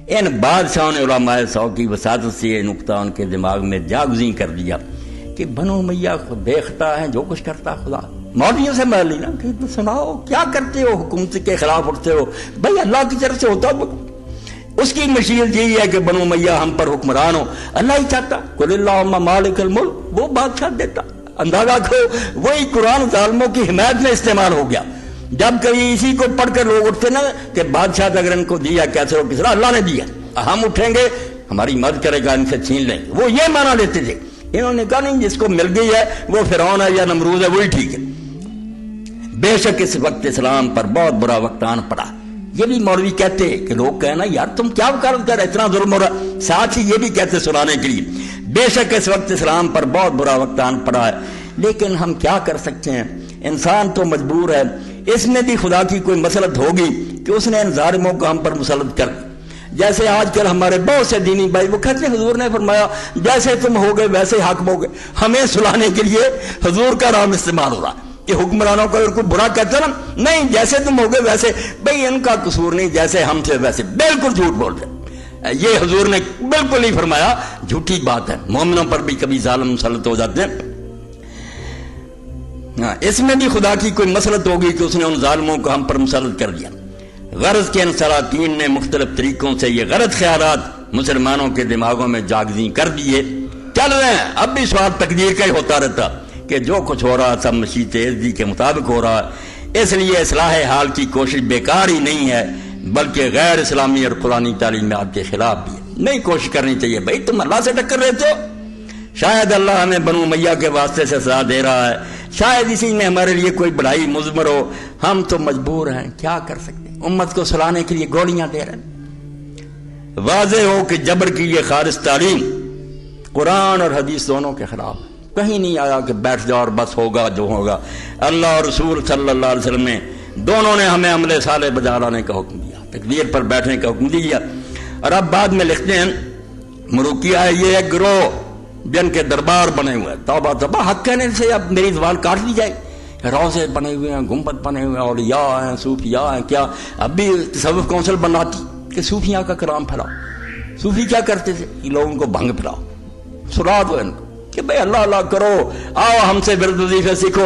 ان بادشاہوں نے علماء سو کی وساطت سے یہ نقطہ ان کے دماغ میں جاگزیں کر دیا کہ بنو امیہ خود دیکھتا ہے جو کچھ کرتا خدا۔ مولویوں سے میں لینا کہ سناؤ کیا کرتے ہو، حکومت کے خلاف اٹھتے ہو، بھائی اللہ کی طرف سے ہوتا ہے۔ اس کی مشیت یہی ہے کہ بنو امیہ ہم پر حکمران ہو، اللہ ہی چاہتا، قل اللہم مالک الملک، وہ بادشاہ دیتا۔ اندازہ کرو وہی قرآن ظالموں کی حمایت میں استعمال ہو گیا۔ جب کبھی اسی کو پڑھ کر لوگ اٹھتے نا کہ بادشاہ اگر ان کو دیا کیسے ہو، کس طرح اللہ نے دیا، ہم اٹھیں گے ہماری مدد کرے گا، ان سے چھین لیں گے، وہ یہ مانا لیتے تھے۔ انہوں نے کہا نہیں، جس کو مل گئی ہے وہ فرعون ہے یا نمرود ہے وہی ٹھیک ہے۔ بے شک اس وقت اسلام پر بہت برا وقت آن پڑا۔ یہ بھی مولوی کہتے کہ لوگ کہنا یار تم کیا وکالت کر، اتنا ظلم ہو رہا، ساتھ ہی یہ بھی کہتے سنانے کے لیے بے شک اس وقت اسلام پر بہت برا وقت آن پڑا ہے، لیکن ہم کیا کر سکتے ہیں، انسان تو مجبور ہے۔ اس میں بھی خدا کی کوئی مسلط ہوگی کہ اس نے ان ظالموں کو ہم پر مسلط کر، جیسے آج کل ہمارے بہت سے دینی بھائی وہ کہتے ہیں حضور نے فرمایا جیسے تم ہو گئے ویسے حاکم ہو گئے، ہمیں سلانے کے لیے حضور کا نام استعمال ہو رہا کہ حکمرانوں کا اگر کوئی برا کہتے ہیں نا، نہیں جیسے تم ہو گئے ویسے، بھئی ان کا قصور نہیں، جیسے ہم تھے ویسے، بالکل جھوٹ بول رہے۔ یہ حضور نے بالکل نہیں فرمایا، جھوٹی بات ہے، مومنوں پر بھی کبھی ظالم مسلط ہو جاتے ہیں۔ اس میں بھی خدا کی کوئی مسلط ہوگی کہ اس نے ان ظالموں کو ہم پر مسلط کر دیا۔ غرض کے ان سلاطین نے مختلف طریقوں سے یہ غلط خیالات مسلمانوں کے دماغوں میں جاگزیں کر دیے، چل رہے ہیں۔ اب بھی سوال تقدیر کا ہی ہوتا رہتا کہ جو کچھ ہو رہا سب مشیت عزی کے مطابق ہو رہا ہے، اس لیے اصلاح حال کی کوشش بیکار ہی نہیں ہے، بلکہ غیر اسلامی اور قرآنی تعلیمات کے خلاف بھی ہے۔ نہیں کوشش کرنی چاہیے، بھائی تم اللہ سے ٹکر رہتے ہو، شاید اللہ ہمیں بنو امیہ کے واسطے سے سزا دے رہا ہے، شاید اسی میں ہمارے لیے کوئی بڑائی مضمر ہو، ہم تو مجبور ہیں، کیا کر سکتے ہیں، امت کو سلانے کے لیے گولیاں دے رہے ہیں۔ واضح ہو کہ جبر کی یہ خالص تعلیم قرآن اور حدیث دونوں کے خلاف ہے۔ کہیں نہیں آیا کہ بیٹھ جاؤ اور بس ہوگا جو ہوگا۔ اللہ اور رسول صلی اللہ علیہ وسلم نے دونوں نے ہمیں عمل صالح بجا لانے کا حکم دیا، تقدیر پر بیٹھنے کا حکم دیا۔ اور اب بعد میں لکھتے ہیں مروکیہ ہے یہ ایک گروہ جن کے دربار بنے ہوئے، توبہ توبہ، حق کہنے سے اب میری زبان کاٹ دی جائے، روضے بنے ہوئے ہیں، گنبد بنے ہوئے ہیں، اولیاء ہیں، صوفیاء ہیں، کیا اب بھی تصوف کونسل بناتی کہ صوفیاء کا کلام پھیلاؤ۔ صوفی کیا کرتے تھے کہ لوگوں کو بھنگ پھیلاؤ، سلا دو ان کو کہ بھائی اللہ اللہ کرو، آؤ ہم سے ورد وظیفے سیکھو،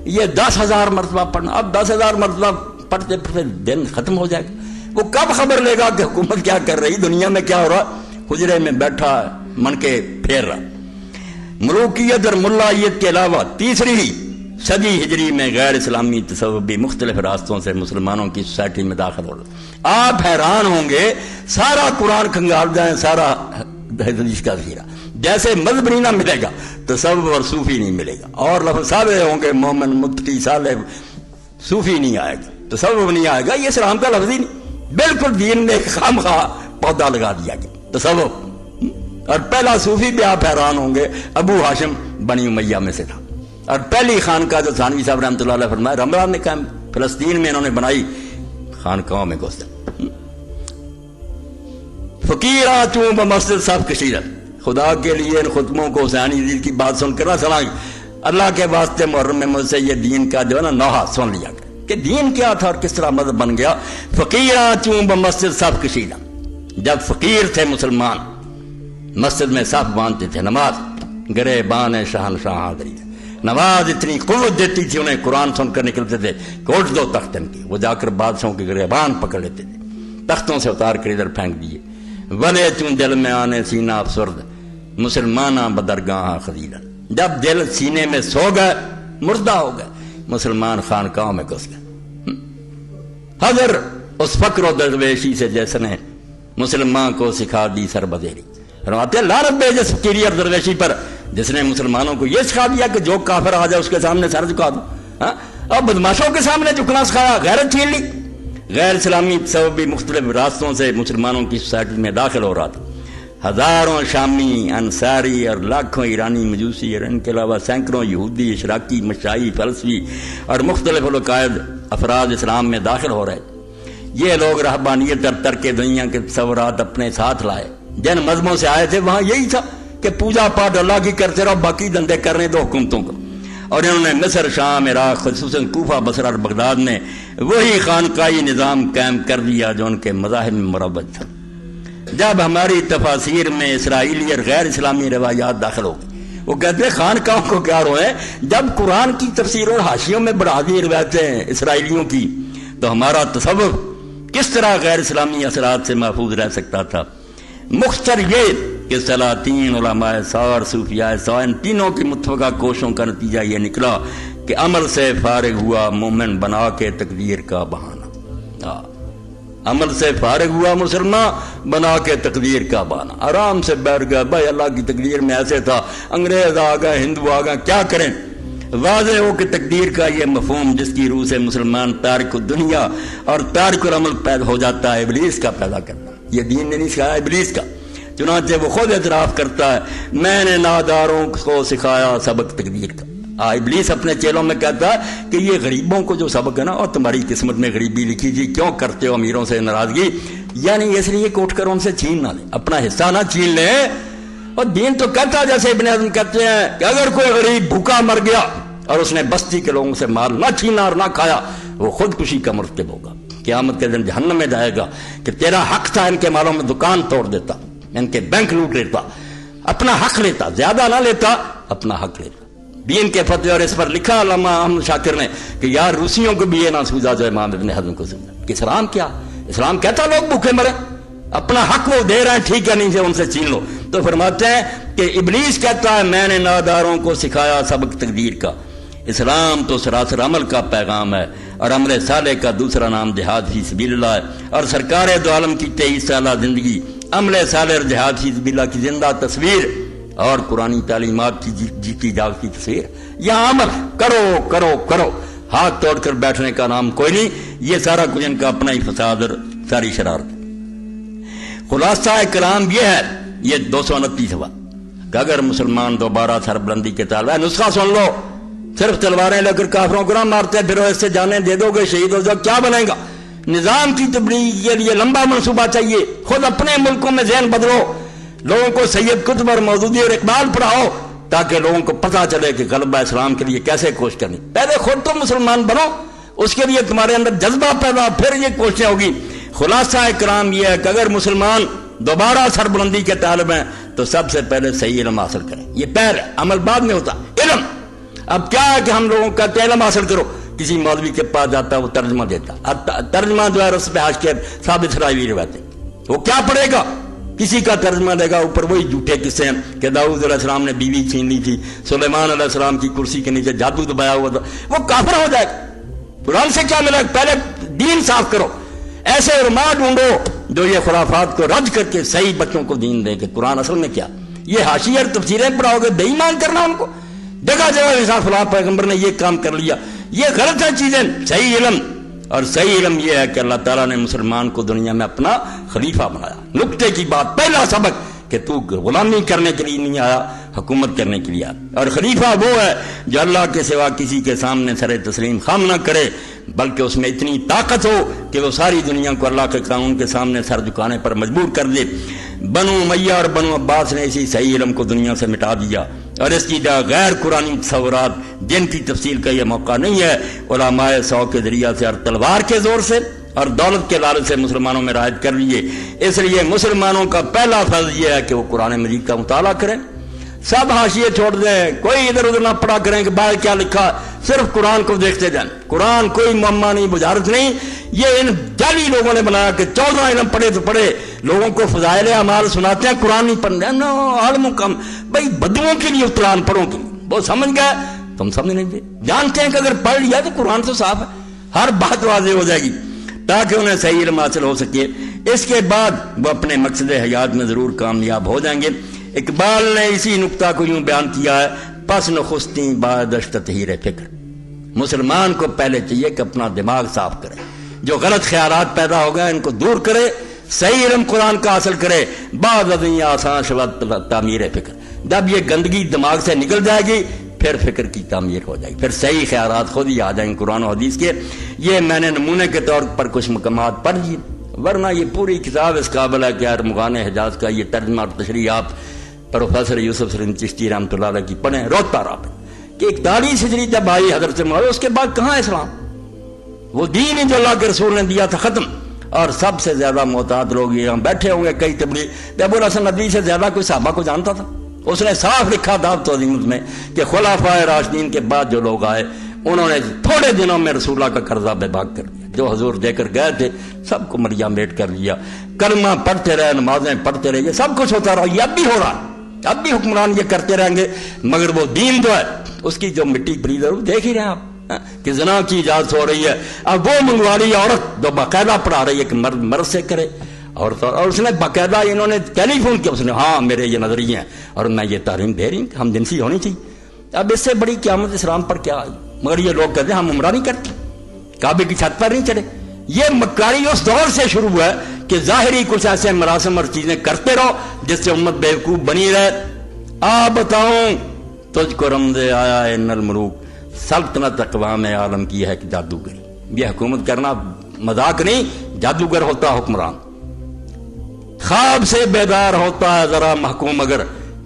یہ 10,000 مرتبہ پڑھنا، اب 10,000 مرتبہ پڑھتے پڑھتے دن ختم ہو جائے گا۔ وہ کب خبر لے گا کہ حکومت کیا کر رہی، دنیا میں کیا ہو رہا، حجرے میں بیٹھا من کے پھیر رہا۔ ملوکیت اور ملائیت کے علاوہ تیسری صدی ہجری میں غیر اسلامی تصوف بھی مختلف راستوں سے مسلمانوں کی سوسائٹی میں داخل ہو رہا۔ آپ حیران ہوں گے، سارا قرآن کھنگال جائیں، سارا حدیث کا ذخیرہ، جیسے مذہب نہیں نہ ملے گا تصوف اور صوفی نہیں ملے گا، اور لفظ صالح ہوں گے، مومن متقی صالح، صوفی نہیں آئے گا، تصوف نہیں آئے گا، یہ اسلام کا لفظ ہی نہیں، بالکل دین نے خامخواہ پودا لگا دیا گیا تصوف۔ اور پہلا صوفی بھی آپ حیران ہوں گے ابو ہاشم بنی امیہ میں سے تھا، اور پہلی خانقاہ جو ثانوی صاحب رحمۃ اللہ علیہ فرمایا رمضان میں قائم فلسطین میں انہوں نے بنائی، خانقاہوں میں گھس گئے۔ فقیراں چوں بمسجد صف کشیدت، خدا کے لیے ان خطبوں کو حسینی دین کی بات سن کر نہ سنائیں، اللہ کے واسطے محرم میں مجھ سے یہ دین کا جو ہے نا نوحہ سن لیا گیا کہ دین کیا تھا اور کس طرح مذہب بن گیا۔ فقیراں چوں بمسجد صف کشیدت، جب فقیر تھے مسلمان مسجد میں صف باندھتے تھے، نماز گرے بان شہنشاہ حاضری، نماز اتنی قوت دیتی تھی انہیں، قرآن سن کر نکلتے تھے کہ اٹھ دو تخت ان کی، وہ جا کر بادشاہوں کے گریبان پکڑ لیتے تھے، تختوں سے اتار کر ادھر پھینک دیے۔ ولے چون دل میں آنے سینہ افسرد، مسلمانہ بدرگاہ خزیدن، جب دل سینے میں سو گئے مردہ ہو گئے، مسلمان خانقاہوں میں گھس گئے۔ حضر اس فقر و درویشی سے جس نے مسلمان کو سکھا دی سربدیری، فرماتے ہیں لعنت بھیجے فقیری اور درویشی پر جس نے مسلمانوں کو یہ سکھا دیا کہ جو کافر آ جائے اس کے سامنے سر جھکا دو. ہاں اب بدماشوں کے سامنے جھکنا سکھایا, غیرت چھین لی. غیر اسلامی تصوبی مختلف راستوں سے مسلمانوں کی سوسائٹی میں داخل ہو رہا تھا. ہزاروں شامی, انصاری اور لاکھوں ایرانی مجوسی اور ان کے علاوہ سینکڑوں یہودی, اشراقی, مشائی, فلسفی اور مختلف العقائد افراد اسلام میں داخل ہو رہے. یہ لوگ رہبانیت اور ترک دنیا کے تصورات اپنے ساتھ لائے. جن مذہبوں سے آئے تھے وہاں یہی تھا کہ پوجا پاٹ اللہ کی کرتے رہو, باقی دندے کرنے دو حکومتوں کو. اور انہوں نے مصر, شام, عراق, خصوصاً کوفہ, بصرہ اور بغداد میں وہی خانقاہی نظام قائم کر دیا جو ان کے مذاہب میں مروج تھا. جب ہماری تفاسیر میں اسرائیلی اور غیر اسلامی روایات داخل ہو گئی, وہ کہتے ہیں خانقاہوں کو کیا روئے, جب قرآن کی تفسیر اور حاشیوں میں بڑھا دی روایتیں اسرائیلیوں کی, تو ہمارا تصور کس طرح غیر اسلامی اثرات سے محفوظ رہ سکتا تھا. مختصر یہ کہ سلاطین, علماء سار, صوفیاء سا, ان تینوں کی متفقہ کوششوں کا نتیجہ یہ نکلا کہ عمل سے فارغ ہوا مومن بنا کے تقدیر کا بہانہ. عمل سے فارغ ہوا مسلمان بنا کے تقدیر کا بہانہ. آرام سے بیٹھ گیا, بھائی اللہ کی تقدیر میں ایسے تھا, انگریز آ گئے, ہندو آ گئے, کیا کریں. واضح ہو کہ تقدیر کا یہ مفہوم جس کی روح سے مسلمان تارک الدنیا اور تارک العمل پیدا ہو جاتا ہے, ابلیس کا پیدا کرتا. یہ دین نے نہیں سکھایا, ابلیس کا. چنانچہ وہ خود اعتراف کرتا ہے, میں نے ناداروں کو سکھایا سبق تقدیر کا. ابلیس اپنے چیلوں میں کہتا ہے کہ یہ غریبوں کو جو سبق ہے نا, اور تمہاری قسمت میں غریبی لکھی تھی, کیوں کرتے ہو امیروں سے ناراضگی, یعنی اس لیے کہ اٹھ کر ان سے چھین نہ لیں, اپنا حصہ نہ چھین لیں. اور دین تو کہتا, جیسے ابن حزم کہتے ہیں کہ اگر کوئی غریب بھوکا مر گیا اور اس نے بستی کے لوگوں سے مال نہ چھینا اور نہ کھایا, وہ خودکشی کا مرتکب ہوگا. قیامت کے دن جہنم میں جائے گا کہ تیرا حق تھا, ان کے مالوں میں دکان توڑ دیتا, ان کے بینک لوٹ لیتا, اپنا حق لیتا, زیادہ نہ لیتا, اپنا حق لیتا. دین کے فتوے, اور اس پر لکھا علامہ احمد شاکر نے کہ یار روسیوں کو بھی یہ نہ سوجا جو امام ابن حزم کو سمجھا کہ اسلام کیا, اسلام کہتا لوگ بھوکے مرے, اپنا حق وہ دے رہے ہیں, ٹھیک ہے, نہیں سے ان سے چھین لو. تو فرماتے ہیں کہ ابلیس کہتا ہے میں نے ناداروں کو سکھایا سبق تقدیر کا. اسلام تو سراسر عمل کا پیغام ہے, اور عمل صالح کا دوسرا نام جہاد فی سبیل اللہ ہے. اور سرکار دو عالم کی 23 سالہ زندگی عمل صالح اور جہاد فی سبیل اللہ کی زندہ تصویر اور قرآنی تعلیمات کی جیتی جاگتی تصویر. یہاں عمل کرو کرو کرو, ہاتھ توڑ کر بیٹھنے کا نام کوئی نہیں. یہ سارا کچھ ان کا اپنا ہی فساد اور ساری شرارت. خلاصہ کلام یہ ہے, یہ 229 ہوا کہ اگر مسلمان دوبارہ سربلندی کے طالب ہے, نسخہ سن لو, صرف تلواریں لے کر کافروں کو نہ مارتے پھرو, اس سے جانیں دے دو گے, شہید ہو جاؤ, کیا بنے گا. نظام کی تبلیغ کے لیے لمبا منصوبہ چاہیے. خود اپنے ملکوں میں ذہن بدلو, لوگوں کو سید قطب اور مودودی اور اقبال پڑھاؤ, تاکہ لوگوں کو پتہ چلے کہ غلبہ اسلام کے لیے کیسے کوشش کرنی. پہلے خود تو مسلمان بنو, اس کے لیے تمہارے اندر جذبہ پیدا, پھر یہ کوششیں ہوگی. خلاصہ کرام یہ ہے کہ اگر مسلمان دوبارہ سربلندی کے طالب ہیں تو سب سے پہلے صحیح علم حاصل کریں. یہ پہل ہے, عمل بعد میں ہوتا. علم, اب کیا ہے کہ ہم لوگوں کا علم حاصل کرو, کسی مولوی کے پاس جاتا ہے, وہ ترجمہ دیتا. اب ترجمہ جو ہے رس پہ حاش کے ثابت سرائی روایتیں, وہ کیا پڑھے گا, کسی کا ترجمہ دے گا, اوپر وہی جھوٹے قصے ہیں کہ داؤد علیہ السلام نے بیوی چھین لی تھی, سلیمان علیہ السلام کی کرسی کے نیچے جادو دبایا ہوا تھا, وہ کافر ہو جائے گا. قرآن سے کیا ملے گا؟ پہلے دین صاف کرو. ایسے علماء ڈھونڈو جو یہ خرافات کو رد کر کے صحیح بچوں کو دین دیں کہ قرآن اصل میں کیا. یہ حاشیے اور تفسیریں پڑھاؤ گے, بے ایمان کرنا ان کو, جگہ جگہ انسان فلاں پیغمبر نے یہ کام کر لیا, یہ غلط ہے چیزیں. صحیح علم, اور صحیح علم یہ ہے کہ اللہ تعالیٰ نے مسلمان کو دنیا میں اپنا خلیفہ بنایا. نقطے کی بات, پہلا سبق کہ تو غلامی کرنے کے لیے نہیں آیا, حکومت کرنے کے لیے آیا. اور خلیفہ وہ ہے جو اللہ کے سوا کسی کے سامنے سر تسلیم خم نہ کرے, بلکہ اس میں اتنی طاقت ہو کہ وہ ساری دنیا کو اللہ کے قانون کے سامنے سر جھکانے پر مجبور کر دے. بنو امیہ اور بنو عباس نے اسی صحیح علم کو دنیا سے مٹا دیا, اور اس کی جگہ غیر قرآنی تصورات جن کی تفصیل کا یہ موقع نہیں ہے, علماء سو کے ذریعہ سے اور تلوار کے زور سے اور دولت کے لالچ سے مسلمانوں میں رائج کر لیے. اس لیے مسلمانوں کا پہلا فرض یہ ہے کہ وہ قرآن مجید کا مطالعہ کریں, سب حاشیے چھوڑ دیں, کوئی ادھر ادھر نہ پڑھا کریں کہ باہر کیا لکھا, صرف قرآن کو دیکھتے جائیں. قرآن کوئی معمہ نہیں, بجارت نہیں, یہ ان جعلی لوگوں نے بنایا کہ 14 علم پڑھے تو پڑھے, لوگوں کو فضائل اعمال سناتے ہیں, قرآن نہیں پڑھتے. نو عالموں کم, بھائی بدوؤں کے لیے قرآن پڑھو کے لیے, وہ سمجھ گئے, تم سمجھ نہیں گئے. جانتے ہیں کہ اگر پڑھ لیا تو قرآن تو صاف ہے, ہر بات واضح ہو جائے گی, تاکہ انہیں صحیح علم حاصل ہو سکے. اس کے بعد وہ اپنے مقصد حیات میں ضرور کامیاب ہو جائیں گے. اقبال نے اسی نکتہ کو یوں بیان کیا ہے، پس نخستیں بادشت تطہیر فکر، مسلمان کو پہلے چاہیے کہ اپنا دماغ صاف کرے، جو غلط خیالات پیدا ہو گئے ان کو دور کرے، صحیح علم قرآن کا حاصل کرے، بعد ازیں آسان شود تعمیر فکر، جب یہ گندگی دماغ سے نکل جائے گی پھر فکر کی تعمیر ہو جائے گی، پھر صحیح خیالات خود ہی آ جائیں قرآن و حدیث کے۔ یہ میں نے نمونے کے طور پر کچھ مقامات پڑھ دی، ورنہ یہ پوری کتاب اس قابل ہے کہ ارمغان حجاز کا یہ ترجمہ اور تشریح آپ پروفیسر یوسف سلیم چشتی رحمۃ اللہ علیہ کی پڑھیں، روتا رہا کہ 41 ہجری جب آئی حضرت معاویہ، اس کے بعد کہاں اسلام؟ وہ دین ہی جو اللہ کے رسول نے دیا تھا ختم، اور سب سے زیادہ محتاط لوگ یہاں بیٹھے ہوں گے کئی تبلیغ، ابو الحسن ندوی سے زیادہ کوئی صحابہ کو جانتا تھا؟ اس نے صاف لکھا دعوت و عظیمت میں کہ خلفائے راشدین کے بعد جو لوگ آئے انہوں نے تھوڑے دنوں میں رسول اللہ کا قرضہ بے باک کر دیا، جو حضور دے کر گئے تھے سب کو مریا میٹ کر لیا، کلمہ پڑھتے رہے، نمازیں پڑھتے رہے، یہ سب کچھ ہوتا رہا، یہ اب بھی ہو رہا ہے، اب بھی حکمران یہ کرتے رہیں گے، مگر وہ دین جو ہے اس کی جو مٹی پلیز ہے وہ دیکھ ہی رہے ہیں آپ کہ زنا کی اجازت ہو رہی ہے، اب وہ منگوا رہی ہے عورت جو باقاعدہ پڑھا رہی ہے کہ مرد سے کرے، اور اس نے باقاعدہ انہوں نے ٹیلی فون کیا، اس نے ہاں میرے یہ نظریے ہیں اور میں یہ تعلیم دے رہی ہوں کہ ہم جنسی ہونی چاہیے۔ اب اس سے بڑی قیامت اسلام پر کیا آئی؟ مگر یہ لوگ کہتے ہیں ہم عمرہ نہیں کرتے، کعبے کی چھت پر نہیں چڑھے۔ یہ مکاری اس دور سے شروع ہوا ہے کہ ظاہری کچھ ایسے مراسم اور چیزیں کرتے رہو جس سے امت بیوقوف بنی رہے۔ بتاؤں تجھ کو رمز آیا ہے ان الملوک، سلطنت اقوام عالم کی ہے کہ جادوگری، یہ حکومت کرنا مذاق نہیں، جادوگر ہوتا حکمران، خواب سے بیدار ہوتا ہے ذرا محکوم اگر،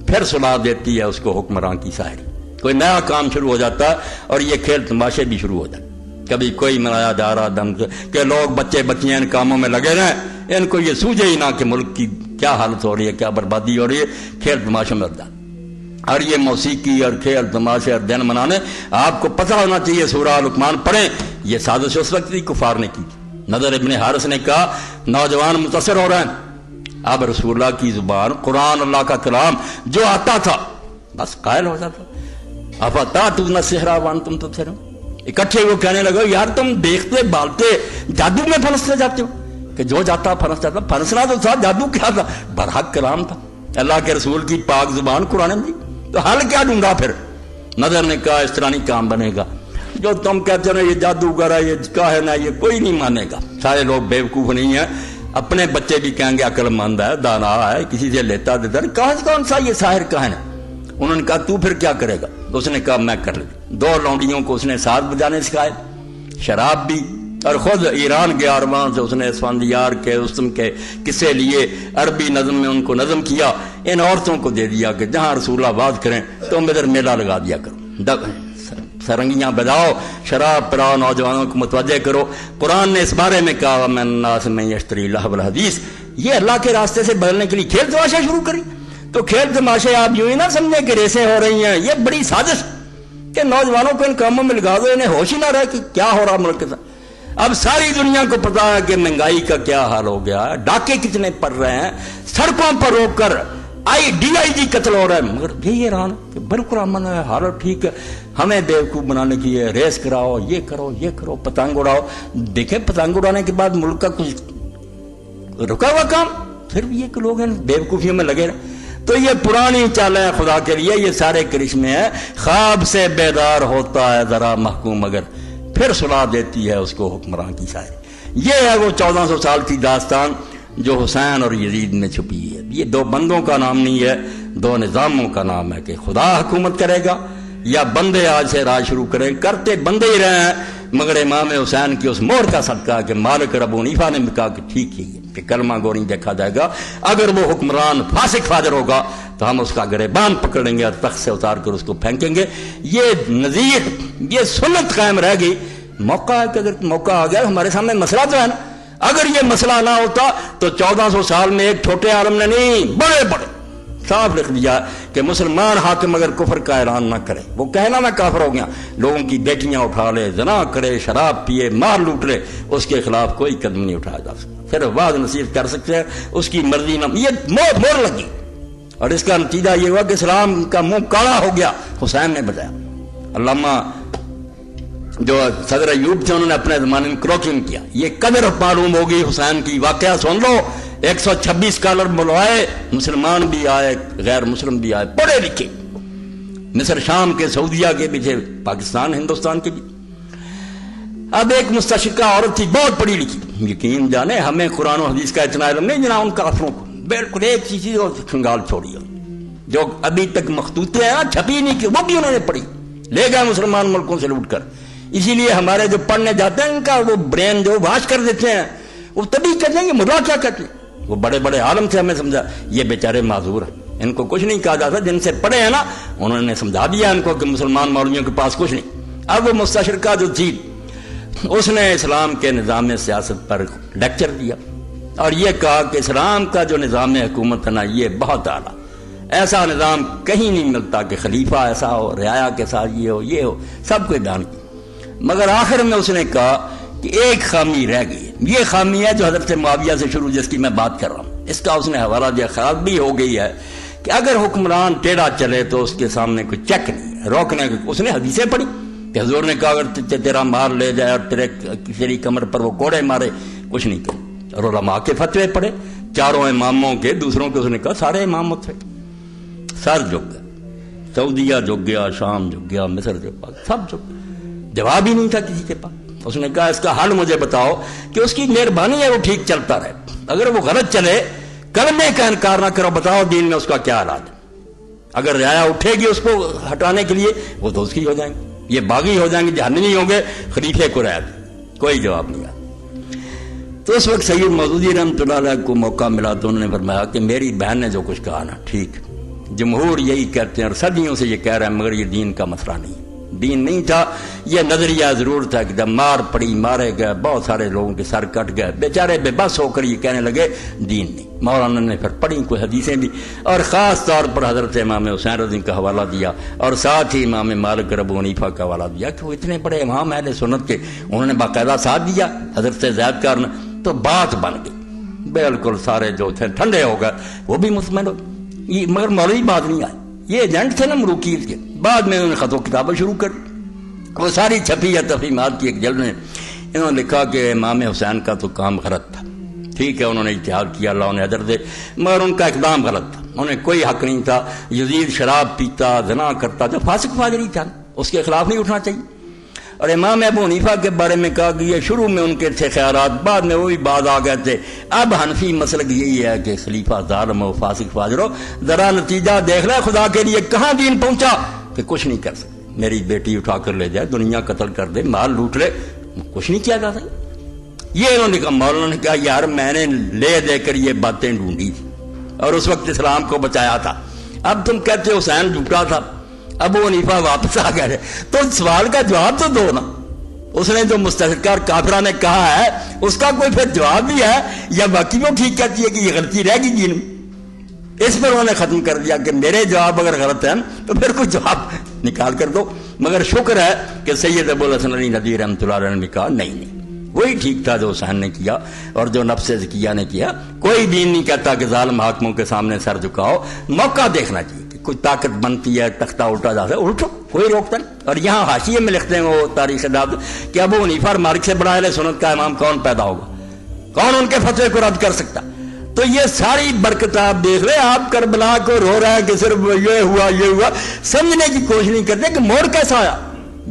پھر سلا دیتی ہے اس کو حکمران کی ساحری۔ کوئی نیا کام شروع ہو جاتا ہے اور یہ کھیل تماشے بھی شروع ہو جاتے، کبھی کوئی منایا جا رہا دم کہ لوگ بچے بچیاں ان کاموں میں لگے رہیں، ان کو یہ سوجے ہی نہ کہ ملک کی کیا حالت ہو رہی ہے، کیا بربادی ہو رہی ہے، کھیل تماشے میں لگ جاتا۔ اور یہ موسیقی اور کھیل تماشے اور دن منانے، آپ کو پتہ ہونا چاہیے سورہ لقمان پڑھیں، یہ سازش اس وقت بھی کفار نے کی تھی۔ نضر ابن حارث نے کہا نوجوان متاثر ہو رہے ہیں، اب رسول اللہ کی زبان، قرآن اللہ کا کلام جو آتا تھا بس قائل ہو جاتا۔ افتاتون السحر وانتم تبصرون، اکٹھے وہ کہنے لگے یار تم دیکھتے بالتے جادو میں پھنستے جاتے ہو، کہ جو جاتا پھنس جاتا، پھنسنا تو تھا، جادو کیا تھا؟ برحق کلام تھا اللہ کے رسول کی پاک زبان قرآن میں، تو حل کیا ڈھونڈا پھر؟ نظر نے کہا اس طرح نہیں کام بنے گا، جو تم کہتے ہو یہ جادوگر ہے، یہ کاہن ہے، یہ کوئی نہیں مانے گا، سارے لوگ بیوقوف نہیں ہیں، اپنے بچے بھی کہیں گے عقل مند ہے، دانا ہے، کسی سے لیتا دیتا نہیں، کون سا یہ ساحر کاہن ہے؟ انہوں نے کہا تو پھر کیا کرے گا؟ اس نے کہا میں کر لوں۔ 2 لونڈیوں کو اس نے ساز بجانے سکھائے، شراب بھی، اور خود ایران گیا اور وہاں سے اس نے اسفندیار کے رستم کے قصے لیے، عربی نظم میں ان کو نظم کیا، ان عورتوں کو دے دیا کہ جہاں رسول اللہ بات کریں تو ادھر میلہ لگا دیا کرو، سرنگیاں بجاؤ، شراب پراؤ، نوجوانوں کو متوجہ کرو۔ قرآن نے اس بارے میں کہا من الناس من یشتری لہو الحدیث، یہ اللہ کے راستے سے بدلنے کے لیے کھیل تماشا شروع کری۔ تو کھیل تماشے آپ یوں ہی نہ سمجھیں کہ ریسیں ہو رہی ہیں، یہ بڑی سازش کہ نوجوانوں کو ان کاموں میں لگا دو، انہیں ہوش ہی نہ رہے کہ کیا ہو رہا ملک کے ساتھ۔ اب ساری دنیا کو پتا ہے کہ مہنگائی کا کیا حال ہو گیا ہے، ڈاکے کتنے پڑ رہے ہیں، سڑکوں پر روک کر DIG قتل ہو رہا ہے، مگر یہی حیران کہ بالکل امن ہے، حالت ٹھیک ہے، ہمیں بیوقوف بنانے کی ہے، ریس کراؤ، یہ کرو یہ کرو، پتنگ اڑاؤ۔ دیکھیں پتنگ اڑانے کے بعد ملک کا کچھ رکا ہوا کام، پھر بھی یہ کہ لوگ ہیں بیوقوفیوں میں لگے رہے۔ تو یہ پرانی چال ہے خدا کے لیے، یہ سارے کرشمے ہیں، خواب سے بیدار ہوتا ہے ذرا محکوم اگر، پھر سلا دیتی ہے اس کو حکمران کی ساحری۔ یہ ہے وہ 1400 سال کی داستان جو حسین اور یزید میں چھپی ہے۔ یہ 2 بندوں کا نام نہیں ہے، 2 نظاموں کا نام ہے کہ خدا حکومت کرے گا یا بندے آج سے راج شروع کریں، کرتے بندے ہی رہے ہیں، مگر امام حسین کی اس مہر کا صدقہ کہ مالک ابو حنیفہ نے کہا کہ ٹھیک ہی ہے کہ کلمہ گو نہیں دیکھا جائے گا، اگر وہ حکمران فاسق فاجر ہوگا تو ہم اس کا گریبان پکڑیں گے اور تخت سے اتار کر اس کو پھینکیں گے۔ یہ نظیر، یہ سنت قائم رہ گئی۔ موقع ہے کہ اگر موقع آ گیا، ہمارے سامنے مسئلہ تو ہے نا، اگر یہ مسئلہ نہ ہوتا تو 1400 سال میں ایک چھوٹے عالم نے نہیں، بڑے بڑے صاف لکھ دیا کہ مسلمان حاکم اگر کفر کا اعلان نہ کرے، وہ کہنا میں کافر ہو گیا، لوگوں کی بیٹیاں اٹھا لے، زنا کرے، شراب پیے، مار لوٹ لے، اس کے خلاف کوئی قدم نہیں اٹھایا جا سکتا، صرف واضح نصیحت کر سکتے ہیں، اس کی مرضی نہ، یہ مور لگی، اور اس کا نتیجہ یہ ہوا کہ اسلام کا منہ کالا ہو گیا، حسین نے بتایا۔ علامہ جو صدر ایوب تھے انہوں نے اپنے زمانے میں کروکنگ کیا، یہ قدر معلوم ہوگی حسین کی، واقعہ سن لو، 126 اسکالر بلوائے، مسلمان بھی آئے غیر مسلم بھی آئے، پڑھے لکھے، مصر شام کے، سعودیہ کے بھی تھے، پاکستان ہندوستان کے بھی۔ اب ایک مستشرقہ عورت تھی بہت پڑھی لکھی، یقین جانے ہمیں قرآن و حدیث کا اتنا علم نہیں جنا ان کافروں کو، بالکل ایک چیز اور کنگال چھوڑی، جو ابھی تک مخطوطے ہیں چھپی نہیں کی، وہ بھی انہوں نے پڑھی، لے گئے مسلمان ملکوں سے لوٹ کر۔ اسی لیے ہمارے جو پڑھنے جاتے ہیں ان کا وہ برین جو واش کر دیتے ہیں، وہ تبھی کہتے ہیں کہ ملا کیا کہتے ہیں، وہ بڑے بڑے عالم سے ہمیں سمجھا یہ بیچارے معذور ہیں، ان کو کچھ نہیں کہا جاتا، جن سے پڑھے ہیں نا انہوں نے سمجھا دیا ان کو کہ مسلمان مولویوں کے پاس کچھ نہیں۔ اب وہ مستشرقہ جو تھی اس نے اسلام کے نظام سیاست پر لیکچر دیا اور یہ کہا کہ اسلام کا جو نظام حکومت ہے نا یہ بہت اعلیٰ، ایسا نظام کہیں نہیں ملتا کہ خلیفہ ایسا ہو، رعایا کے ساتھ یہ ہو یہ ہو، سب کوئی بیان کی۔ مگر آخر میں اس نے کہا کہ ایک خامی رہ گئی ہے، یہ خامی ہے جو حضرت معاویہ سے شروع جس کی میں بات کر رہا ہوں، اس کا اس نے حوالہ دیا، خراب بھی ہو گئی ہے کہ اگر حکمران ٹیڑھا چلے تو اس کے سامنے کوئی چیک نہیں ہے، روکنے کو۔ اس نے حدیثیں پڑھی کہ حضور نے کہا اگر تیرا مار لے جائے اور تیری کمر پر وہ کوڑے مارے کچھ نہیں کرے، اور علماء کے فتوے پڑھے چاروں اماموں کے، دوسروں کے، اس نے کہا سارے امام مت سر جھک گئے، سعودیہ جھک گیا، شام جھک گیا، مصر جھک گیا، سب جھک گئے، جواب ہی نہیں تھا کسی کے پاس۔ اس نے کہا اس کا حل مجھے بتاؤ کہ اس کی مہربانی ہے وہ ٹھیک چلتا رہے، اگر وہ غلط چلے کرنے کا انکار نہ کرو، بتاؤ دین میں اس کا کیا حالات ہے، اگر رعایا اٹھے گی اس کو ہٹانے کے لیے وہ تو اس کی ہو جائیں گے، یہ باغی ہو جائیں گے، جہنمی ہوں گے، خلیفے کو رعایا دیں۔ کوئی جواب نہیں آیا۔ تو اس وقت سید مودودی رحمۃ اللہ علیہ کو موقع ملا تو انہوں نے فرمایا کہ میری بہن نے جو کچھ کہا نا ٹھیک، جمہور یہی کہتے ہیں اور صدیوں سے یہ کہہ رہے ہیں، مگر یہ دین کا مسئلہ نہیں، دین نہیں تھا، یہ نظریہ ضرور تھا کہ جب مار پڑی، مارے گئے، بہت سارے لوگوں کے سر کٹ گئے، بیچارے بے بس ہو کر یہ کہنے لگے دین نہیں۔ مولانا نے پھر پڑھی کوئی حدیثیں بھی، اور خاص طور پر حضرت امام حسین رضی کا حوالہ دیا، اور ساتھ ہی امام مالک ابو حنیفہ کا حوالہ دیا کہ وہ اتنے بڑے امام اہل سنت کے، انہوں نے باقاعدہ ساتھ دیا حضرت زید کا، تو بات بن گئی، بالکل سارے جو تھے ٹھنڈے ہو گئے، وہ بھی مطمئن ہو گئے۔ مگر مولوی بات نہیں آئی، یہ ایجنٹ تھے نا ملوکیت کے، بعد میں انہوں نے خط و کتابیں شروع کر، وہ ساری چھپی ہے تفہیمات کی ایک جلد میں انہوں نے لکھا کہ امام حسین کا تو کام غلط تھا، ٹھیک ہے انہوں نے اجتہاد کیا، اللہ انہیں اجر دے، مگر ان کا اقدام غلط تھا، انہیں کوئی حق نہیں تھا، یزید شراب پیتا، زنا کرتا، جو فاسق فاجری تھا اس کے خلاف نہیں اٹھنا چاہیے۔ اور امام ابو حنیفہ کے بارے میں کہا کہ یہ شروع میں ان کے تھے خیالات، بعد میں وہ بھی بعد آ گئے تھے، اب حنفی مسلک یہی ہے کہ خلیفہ ظالم ہو، فاسق فاجر ہو، ذرا نتیجہ دیکھ لے خدا کے لیے کہاں دین پہنچا کہ کچھ نہیں کر سکتے، میری بیٹی اٹھا کر لے جائے، دنیا قتل کر دے، مال لوٹ لے، کچھ نہیں کیا جا سکتا۔ یہ انہوں نے کہا، مولانا نے کہا یار میں نے لے دے کر یہ باتیں ڈھونڈی تھی اور اس وقت اسلام کو بچایا تھا، اب تم کہتے ہو حسین جھوٹا تھا، ابو حنیفہ واپس آ گئے، تو سوال کا جواب تو دو نا، اس نے جو مستشرقہ کافرہ نے کہا ہے اس کا کوئی پھر جواب بھی ہے یا باقی وہ ٹھیک کہتی ہے کہ یہ غلطی رہ گئی دین میں؟ اس پر انہوں نے ختم کر دیا کہ میرے جواب اگر غلط ہیں تو پھر کوئی جواب نکال کر دو۔ مگر شکر ہے کہ سید ابو الحسن علی ندوی رحمۃ اللہ علیہ نے بھی کہا نہیں وہی ٹھیک تھا جو حسین نے کیا اور جو نفس زکیہ نے کیا۔ کوئی دین نہیں کہتا کہ ظالم حاکموں کے سامنے سر جھکاؤ، موقع دیکھنا چاہیے کہ کوئی طاقت بنتی ہے، تختہ الٹا جا سکتا ہے الٹو، کوئی روکتا نہیں۔ اور یہاں حاشیے میں لکھتے ہیں وہ تاریخ داد کہ ابو حنیفہ اور مالک سے بڑا اہل سنت کا امام کون پیدا ہوگا، کون ان کے فتوے کو رد کر سکتا؟ تو یہ ساری برکت آپ دیکھ رہے، آپ کربلا کو رو رہے ہیں کہ صرف یہ ہوا، سمجھنے کی کوشش نہیں کرتے کہ موڑ کیسا آیا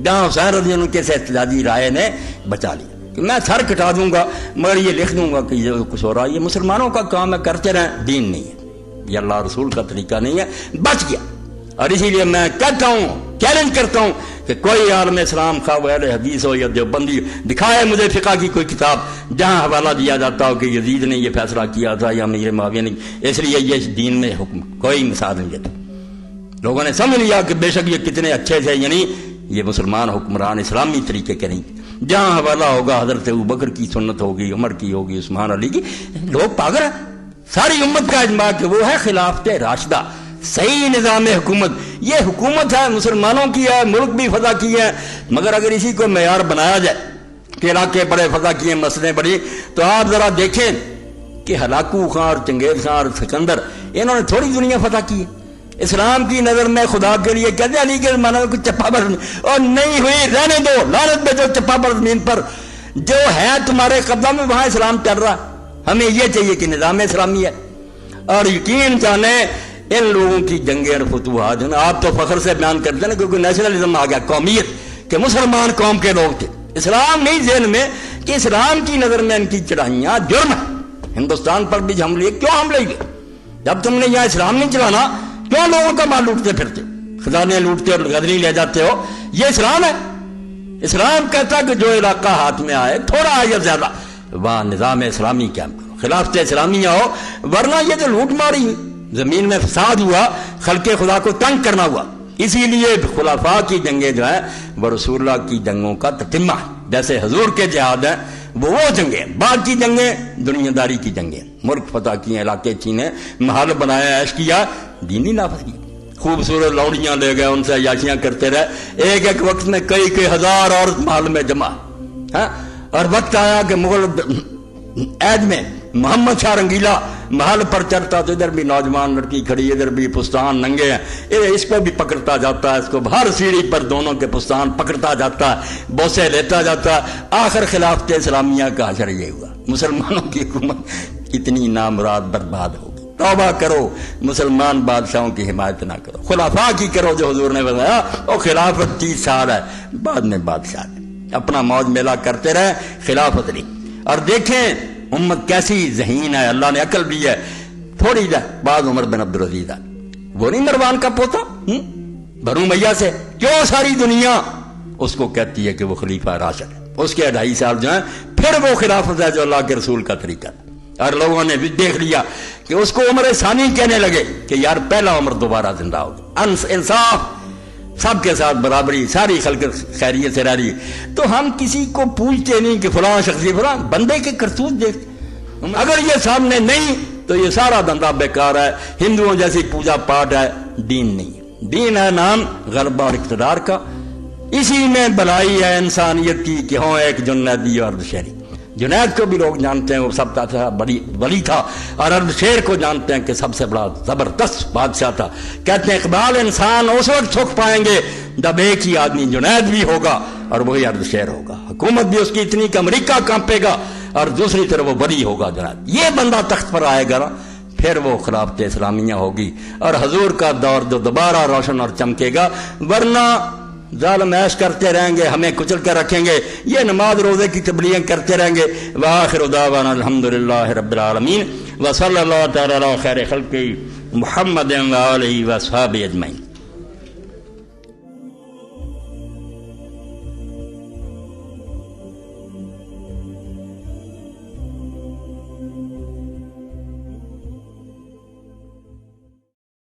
جہاں حسین رضی اللہ عنہ کے احتجاجی رائے نے بچا لیا کہ میں سر کٹا دوں گا مگر یہ لکھ دوں گا کہ یہ کچھ ہو رہا ہے، یہ مسلمانوں کا کام ہے، کرتے رہیں، دین نہیں ہے، یہ اللہ رسول کا طریقہ نہیں ہے، بچ گیا۔ اور اسی لیے میں کہتا ہوں، چیلنج کرتا ہوں کہ کوئی عالم اسلام خواہ وہ اہل حدیث ہو یا دیوبندی دکھائے مجھے فقہ کی کوئی کتاب جہاں حوالہ دیا جاتا ہو کہ یزید نے یہ فیصلہ کیا تھا یا امیر معاویہ نے، اس لیے یہ دین میں حکم، کوئی مثال نہیں دیتا۔ لوگوں نے سمجھ لیا کہ بے شک یہ کتنے اچھے تھے، یعنی یہ مسلمان حکمران اسلامی طریقے کے نہیں، جہاں حوالہ ہوگا حضرت ابوبکر کی سنت ہوگی، عمر کی ہوگی، عثمان علی کی، لوگ پاگل ہیں۔ ساری امت کا اجماع کہ وہ ہے خلافت راشدہ، صحیح نظام حکومت، یہ حکومت ہے مسلمانوں کی ہے، ملک بھی فتح کی ہے، مگر اگر اسی کو معیار بنایا جائے کہ علاقے بڑے فتح کیے، مسئلے بڑی، تو آپ ذرا دیکھیں کہ ہلاکو خان اور چنگیز خان اور سکندر انہوں نے تھوڑی دنیا فتح کی ہے۔ اسلام کی نظر میں خدا کے لیے کہتے علی کے مانا کو چپا پر اور نہیں ہوئی، رہنے دو، لعنت بھیجو چپا پر زمین پر، جو ہے تمہارے قبضہ میں وہاں اسلام چل رہا، ہمیں یہ چاہیے کہ نظام اسلامی ہے. اور یقین جانے ان لوگوں کی جنگیں اور فتوحات ہیں، آپ تو فخر سے بیان کرتے ہیں نا، کیونکہ نیشنلزم آ گیا، قومیت، کہ مسلمان قوم کے لوگ تھے. اسلام نہیں ذہن میں کہ اسلام کی نظر میں ان کی چڑھائیاں جرم ہے. ہندوستان پر بھی حملے کیوں حملے ہوئے؟ جب تم نے یہاں اسلام نہیں چلانا کیوں لوگوں کا مال لوٹتے پھرتے، خزانے لوٹتے اور غدری لے جاتے ہو؟ یہ اسلام ہے؟ اسلام کہتا کہ جو علاقہ ہاتھ میں آئے تھوڑا یا زیادہ وہاں نظام اسلامی قائم کرو، خلافت اسلامیہ ہو. ورنہ یہ تو لوٹ ماری ہوئی، زمین میں فساد ہوا، خلق خدا کو تنگ کرنا ہوا. اسی لیے خلفاء کی جنگیں جو ہیں وہ رسول اللہ کی جنگوں کا تتمہ ہے. جیسے حضور کے جہاد ہیں وہ جنگیں، باقی جنگیں دنیا داری کی جنگیں، ملک فتح کیے، علاقے چینے، محل بنایا، عیش کیا، دینی نافذ کی. خوبصورت لوڑیاں لے گئے، ان سے عیاشیاں کرتے رہے. ایک وقت میں کئی ہزار عورت محل میں جمع. اور وقت آیا کہ مغل عید میں محمد شاہ رنگیلا محل پر چڑھتا تو ادھر بھی نوجوان لڑکی کھڑی، ادھر بھی پستان ننگے ہیں، اس کو بھی پکڑتا جاتا ہے، اس کو ہر سیڑھی پر دونوں کے پستان پکڑتا جاتا ہے، بوسے لیتا جاتا ہے. آخر خلافت اسلامیہ کا حشر یہ ہوا. مسلمانوں کی حکومت اتنی نامراد برباد ہوگی. توبہ کرو، مسلمان بادشاہوں کی حمایت نہ کرو، خلافاء کی کرو جو حضور نے بتایا. اور خلافت 30 سال ہے، بعد میں بادشاہ اپنا موج میلہ کرتے رہے، خلافت نہیں. اور دیکھیں امت کیسی ذہین ہے، اللہ نے عقل دی ہے. تھوڑی دیر بعد عمر بن عبد العزیز آئے، وہ نہیں مروان کا پوتا بنو میاں سے، کیوں ساری دنیا اس کو کہتی ہے کہ وہ خلیفہ راشد ہے. اس کے 2.5 سال جو ہیں پھر وہ خلافت ہے جو اللہ کے رسول کا طریقہ ہے. اور لوگوں نے بھی دیکھ لیا کہ اس کو عمر ثانی کہنے لگے کہ یار پہلا عمر دوبارہ زندہ ہوگا، انصاف، سب کے ساتھ برابری، ساری خلق خیریت سے رہ رہی. تو ہم کسی کو پوچھتے نہیں کہ فلاں شخصی فلاں، بندے کے کرتوت دیکھتے. اگر یہ سامنے نہیں تو یہ سارا دھندا بیکار ہے. ہندوؤں جیسی پوجا پاٹ ہے، دین نہیں ہے. دین ہے نام غلبہ اور اقتدار کا. اسی میں بلائی ہے انسانیت کی کہ ہوں ایک جنیدی اور اردشیری. جنید کو بھی لوگ جانتے ہیں وہ سب سے ولی تھا، اور اردشیر کو جانتے ہیں کہ سب سے بڑا زبردست بادشاہ تھا. کہتے ہیں اقبال انسان اس وقت سکھ پائیں گے جب ایک ہی آدمی جنید بھی ہوگا اور وہی اردشیر ہوگا. حکومت بھی اس کی اتنی کہ امریکہ کانپے گا، اور دوسری طرف وہ ولی ہوگا جنید. یہ بندہ تخت پر آئے گا نا، پھر وہ خلافت اسلامیہ ہوگی اور حضور کا دور جو دوبارہ روشن اور چمکے گا. ورنہ ظالم عیش کرتے رہیں گے، ہمیں کچل کر رکھیں گے، یہ نماز روزے کی تبلیغیں کرتے رہیں گے. وآخر دعوانا الحمدللہ رب العالمین وصلی اللہ تعالی علی خیر خلقہ محمد و آلہ و اصحابہ اجمعین.